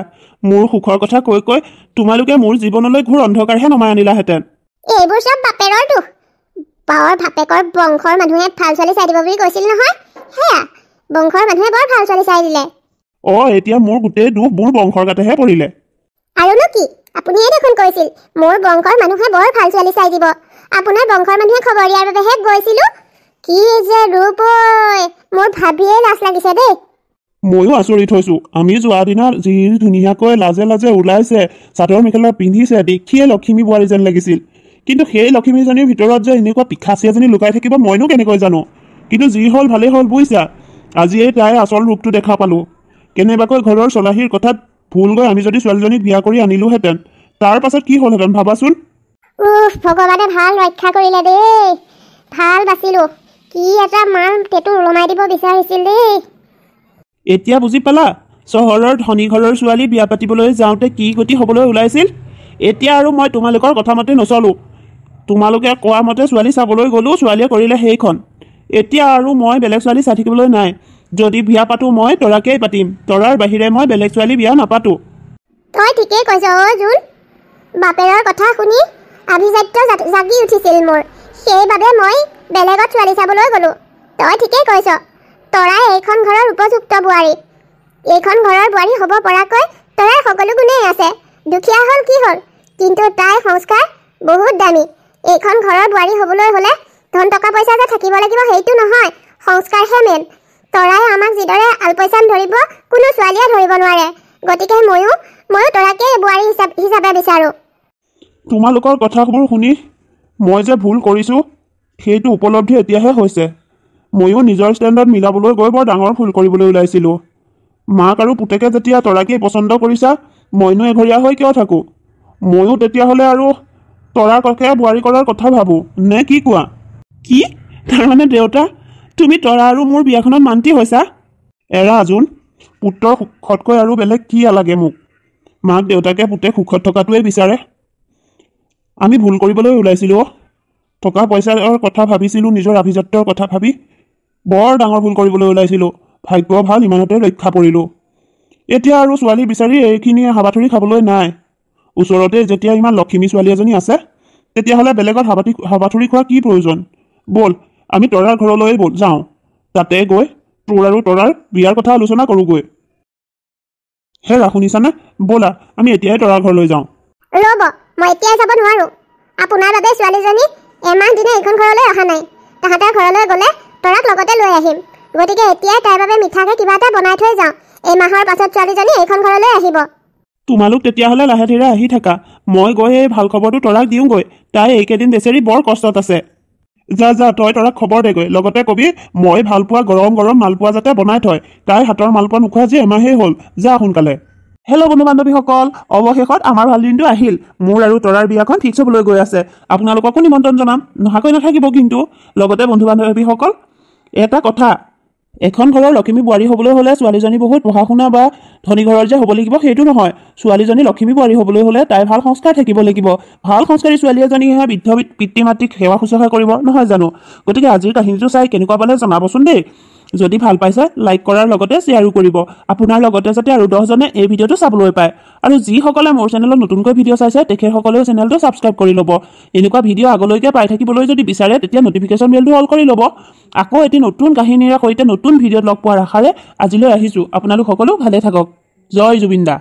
মোৰ সুখৰ কথা কৈ কৈ তোমালোকে মোৰ জীৱনলৈ ঘোৰ অন্ধকাৰহে নমাই আনিলাহেঁতেন। এইবোৰ চব বাপেৰৰ দুখ। পাৱাৰ ভাপেকৰ বংশৰ মানুহে ভাল ছোৱালী চাই দিব বুলি কৈছিল নহয়, সেয়া বংশৰ মানুহে বৰ ভাল ছোৱালী চাই দিলে। এতিয়া মোৰ গোটেই দুখ মোৰ বংশৰ গাতেহে পৰিলে। আৰুনো কি, আপুনিয়ে দেখোন কৈছিল মোৰ বংশৰ মানুহে বৰ ভাল ছোৱালী চাই দিব। আপোনাৰ বংশৰ মানুহে খবৰ দিয়াৰ বাবেহে গৈছিলোঁ। কি যে ৰূপ, মোৰ ভাবিয়ে লাজ লাগিছে দেই। ময়ো আচৰিত হৈছোঁ। আমি যোৱা দিনা যি ধুনীয়াকৈ লাজে লাজে ওলাইছে, চাদৰ মেখেলা পিন্ধিছে, দেখিয়ে লক্ষ্মী বোৱাৰী যেন লাগিছিল। কিন্তু সেই লক্ষ্মীজনীৰ ভিতৰত যে এনেকুৱা পিখাচি এজনী লুকাই থাকিব মইনো কেনেকৈ জানো। কিন্তু যি হ'ল ভালেই হ'ল বুজিছা, আজিয়েই তাইৰ আচল ৰূপটো দেখা পালোঁ। কেনেবাকৈ ঘৰৰ চলাহীৰ কথাত ভুল গৈ আমি যদি ছোৱালীজনীক বিয়া কৰি আনিলোহেঁতেন, তাৰ পাছত কি হ'লহেঁতেন ভাবাচোন। ভগৱানে ভাল ৰক্ষা কৰিলে দেই, ভাল বাচিলোঁ। কি এটা মান টেটু ওলমাই দিব বিচাৰিছিল দেই। এতিয়া বুজি পালা চহৰৰ ধনী ঘৰৰ ছোৱালী বিয়া পাতিবলৈ যাওঁতে কি গতি হ'বলৈ ওলাইছিল। এতিয়া আৰু মই তোমালোকৰ কথা মতে নচলোঁ। তোমালোকে কোৱা মতে ছোৱালী চাবলৈ গ'লোঁ, ছোৱালীয়ে কৰিলে সেইখন। এতিয়া আৰু মই বেলেগ ছোৱালী চাই থাকিবলৈ নাই। যদি বিয়া পাতোঁ মই তৰাকেই পাতিম, তৰাৰ বাহিৰে মই বেলেগ ছোৱালী বিয়া নাপাতোঁ। তই ঠিকেই কৈছ জোন। বাপেৰৰ কথা শুনি আভিজাত্য জাগি উঠিছিল মোৰ, সেইবাবে মই বেলেগত ছোৱালী চাবলৈ গ'লোঁ। তই ঠিকেই কৈছ, তৰাই এইখন ঘৰৰ উপযুক্ত বোৱাৰী। এইখন ঘৰৰ বোৱাৰী হ'ব পৰাকৈ তৰাৰ সকলো গুণেই আছে। দুখীয়া হ'ল কি হ'ল, কিন্তু তাইৰ সংস্কাৰ বহুত দামী। এইখন ঘৰৰ বোৱাৰী হ'বলৈ হ'লে ধন টকা পইচা যে থাকিব লাগিব সেইটো নহয়, সংস্কাৰহে মেইন। তৰাই আমাক যিদৰে আলপৈচান ধৰিব কোনো ছোৱালীয়ে ধৰিব নোৱাৰে। গতিকে ময়ো তৰাকে বোৱাৰী হিচাপে বিচাৰোঁ। তোমালোকৰ কথাবোৰ শুনি মই যে ভুল কৰিছোঁ সেইটো উপলব্ধি এতিয়াহে হৈছে। ময়ো নিজৰ ষ্টেণ্ডত মিলাবলৈ গৈ বৰ ডাঙৰ ভুল কৰিবলৈ ওলাইছিলোঁ। মাক আৰু পুতেকে যেতিয়া তৰাকেই পচন্দ কৰিছা, মইনো এঘৰীয়া হৈ কিয় থাকোঁ? ময়ো তেতিয়াহ'লে আৰু তৰাৰ ককে বোৱাৰী কৰাৰ কথা ভাবোঁ, নে কি কোৱা? কি? তাৰমানে দেউতা, তুমি তৰা আৰু মোৰ বিয়াখনত মান্তি হৈছা? এৰা জোন, পুত্ৰৰ সুখতকৈ আৰু বেলেগ কি লাগে মোক? মাক দেউতাকে পুতেক সুখত থকাটোৱেই বিচাৰে। আমি ভুল কৰিবলৈ ওলাইছিলোঁ। টকা পইচাৰ কথা ভাবিছিলোঁ, নিজৰ আভিজাত্যৰ কথা ভাবি বৰ ডাঙৰ ভুল কৰিবলৈ ওলাইছিলোঁ। ভাগ্য ভাল, ইমানতে ৰক্ষা পৰিলোঁ। এতিয়া আৰু ছোৱালী বিচাৰি এইখিনিয়ে হাবাথুৰি খাবলৈ নাই। ওচৰতে যেতিয়া ইমান লখিমী ছোৱালী এজনী আছে, তেতিয়াহ'লে বেলেগত হাবাথুৰি খোৱাৰ কি প্ৰয়োজন? ব'ল আমি তৰাৰ ঘৰলৈ যাওঁ, তাতে গৈ তোৰ আৰু তৰাৰ বিয়াৰ কথা আলোচনা কৰোঁগৈ। হেৰা, শুনিছানে? ব'লা আমি এতিয়াই তৰাৰ ঘৰলৈ যাওঁ। ৰ'ব, মই এতিয়াই যাব নোৱাৰোঁ। আপোনাৰ বাবে ছোৱালীজনী এমাহ দিনে এইখন ঘৰলৈ অহা নাই। তাহাঁতৰ ঘৰলৈ গ'লে তৰাক লগতে লৈ আহিম। গতিকে এতিয়াই তাইৰ বাবে মিঠাকে কিবা এটা বনাই থৈ যাওঁ। এই মাহৰ পাছত ছোৱালীজনী এইখন ঘৰলৈ আহিব। তোমালোক তেতিয়াহ'লে লাহে ধীৰে আহি থাকা। মই গৈ এই ভাল খবৰটো তৰাক দিওঁগৈ। তাই এইকেইদিন বেচেৰি বৰ কষ্টত আছে। যা যা, তই তৰাক খবৰ দেগৈ। লগতে কবি মই ভালপোৱা গৰম গৰম মালপোৱা যাতে বনাই থয়। তাই হাতৰ মালপোৱা নোখোৱা আজি এমাহেই হ'ল। যা সোনকালে। হেল্ল' বন্ধু বান্ধৱীসকল, অৱশেষত আমাৰ ভাল দিনটো আহিল। মোৰ আৰু তৰাৰ বিয়াখন ফিক্স হ'বলৈ গৈ আছে। আপোনালোককো নিমন্ত্ৰণ জনাম, নহাকৈ নাথাকিব কিন্তু। লগতে বন্ধু বান্ধৱীসকল, এটা কথা, এখন ঘৰৰ লখিমী বোৱাৰী হ'বলৈ হ'লে ছোৱালীজনী বহুত পঢ়া শুনা বা ধনী ঘৰৰ যে হ'ব লাগিব সেইটো নহয়। ছোৱালীজনী লখিমী বোৱাৰী হ'বলৈ হ'লে তাই ভাল সংস্কাৰ থাকিব লাগিব। ভাল সংস্কাৰী ছোৱালী এজনীহে বৃদ্ধ পিতৃ মাতৃক সেৱা শুশ্ৰূষা কৰিব, নহয় জানো? গতিকে আজিৰ কাহিনীটো চাই কেনেকুৱা পালে জনাবচোন দেই। যদি ভাল পাইছে লাইক কৰাৰ লগতে শ্বেয়াৰো কৰিব। আপোনাৰ লগতে যাতে আৰু 10জনে এই ভিডিঅ'টো চাবলৈ পায়। আৰু যিসকলে মোৰ চেনেলত নতুনকৈ ভিডিঅ' চাইছে তেখেতসকলেও চেনেলটো ছাবস্ক্ৰাইব কৰি ল'ব। এনেকুৱা ভিডিঅ' আগলৈকে পাই থাকিবলৈ যদি বিচাৰে তেতিয়া নটিফিকেশ্যন বেলটো অল কৰি ল'ব। আকৌ এটি নতুন কাহিনীৰে সৈতে নতুন ভিডিঅ'ত লগ পোৱাৰ আশাৰে আজিলৈ আহিছোঁ। আপোনালোক সকলো ভালে থাকক। জয় জুবিন দা।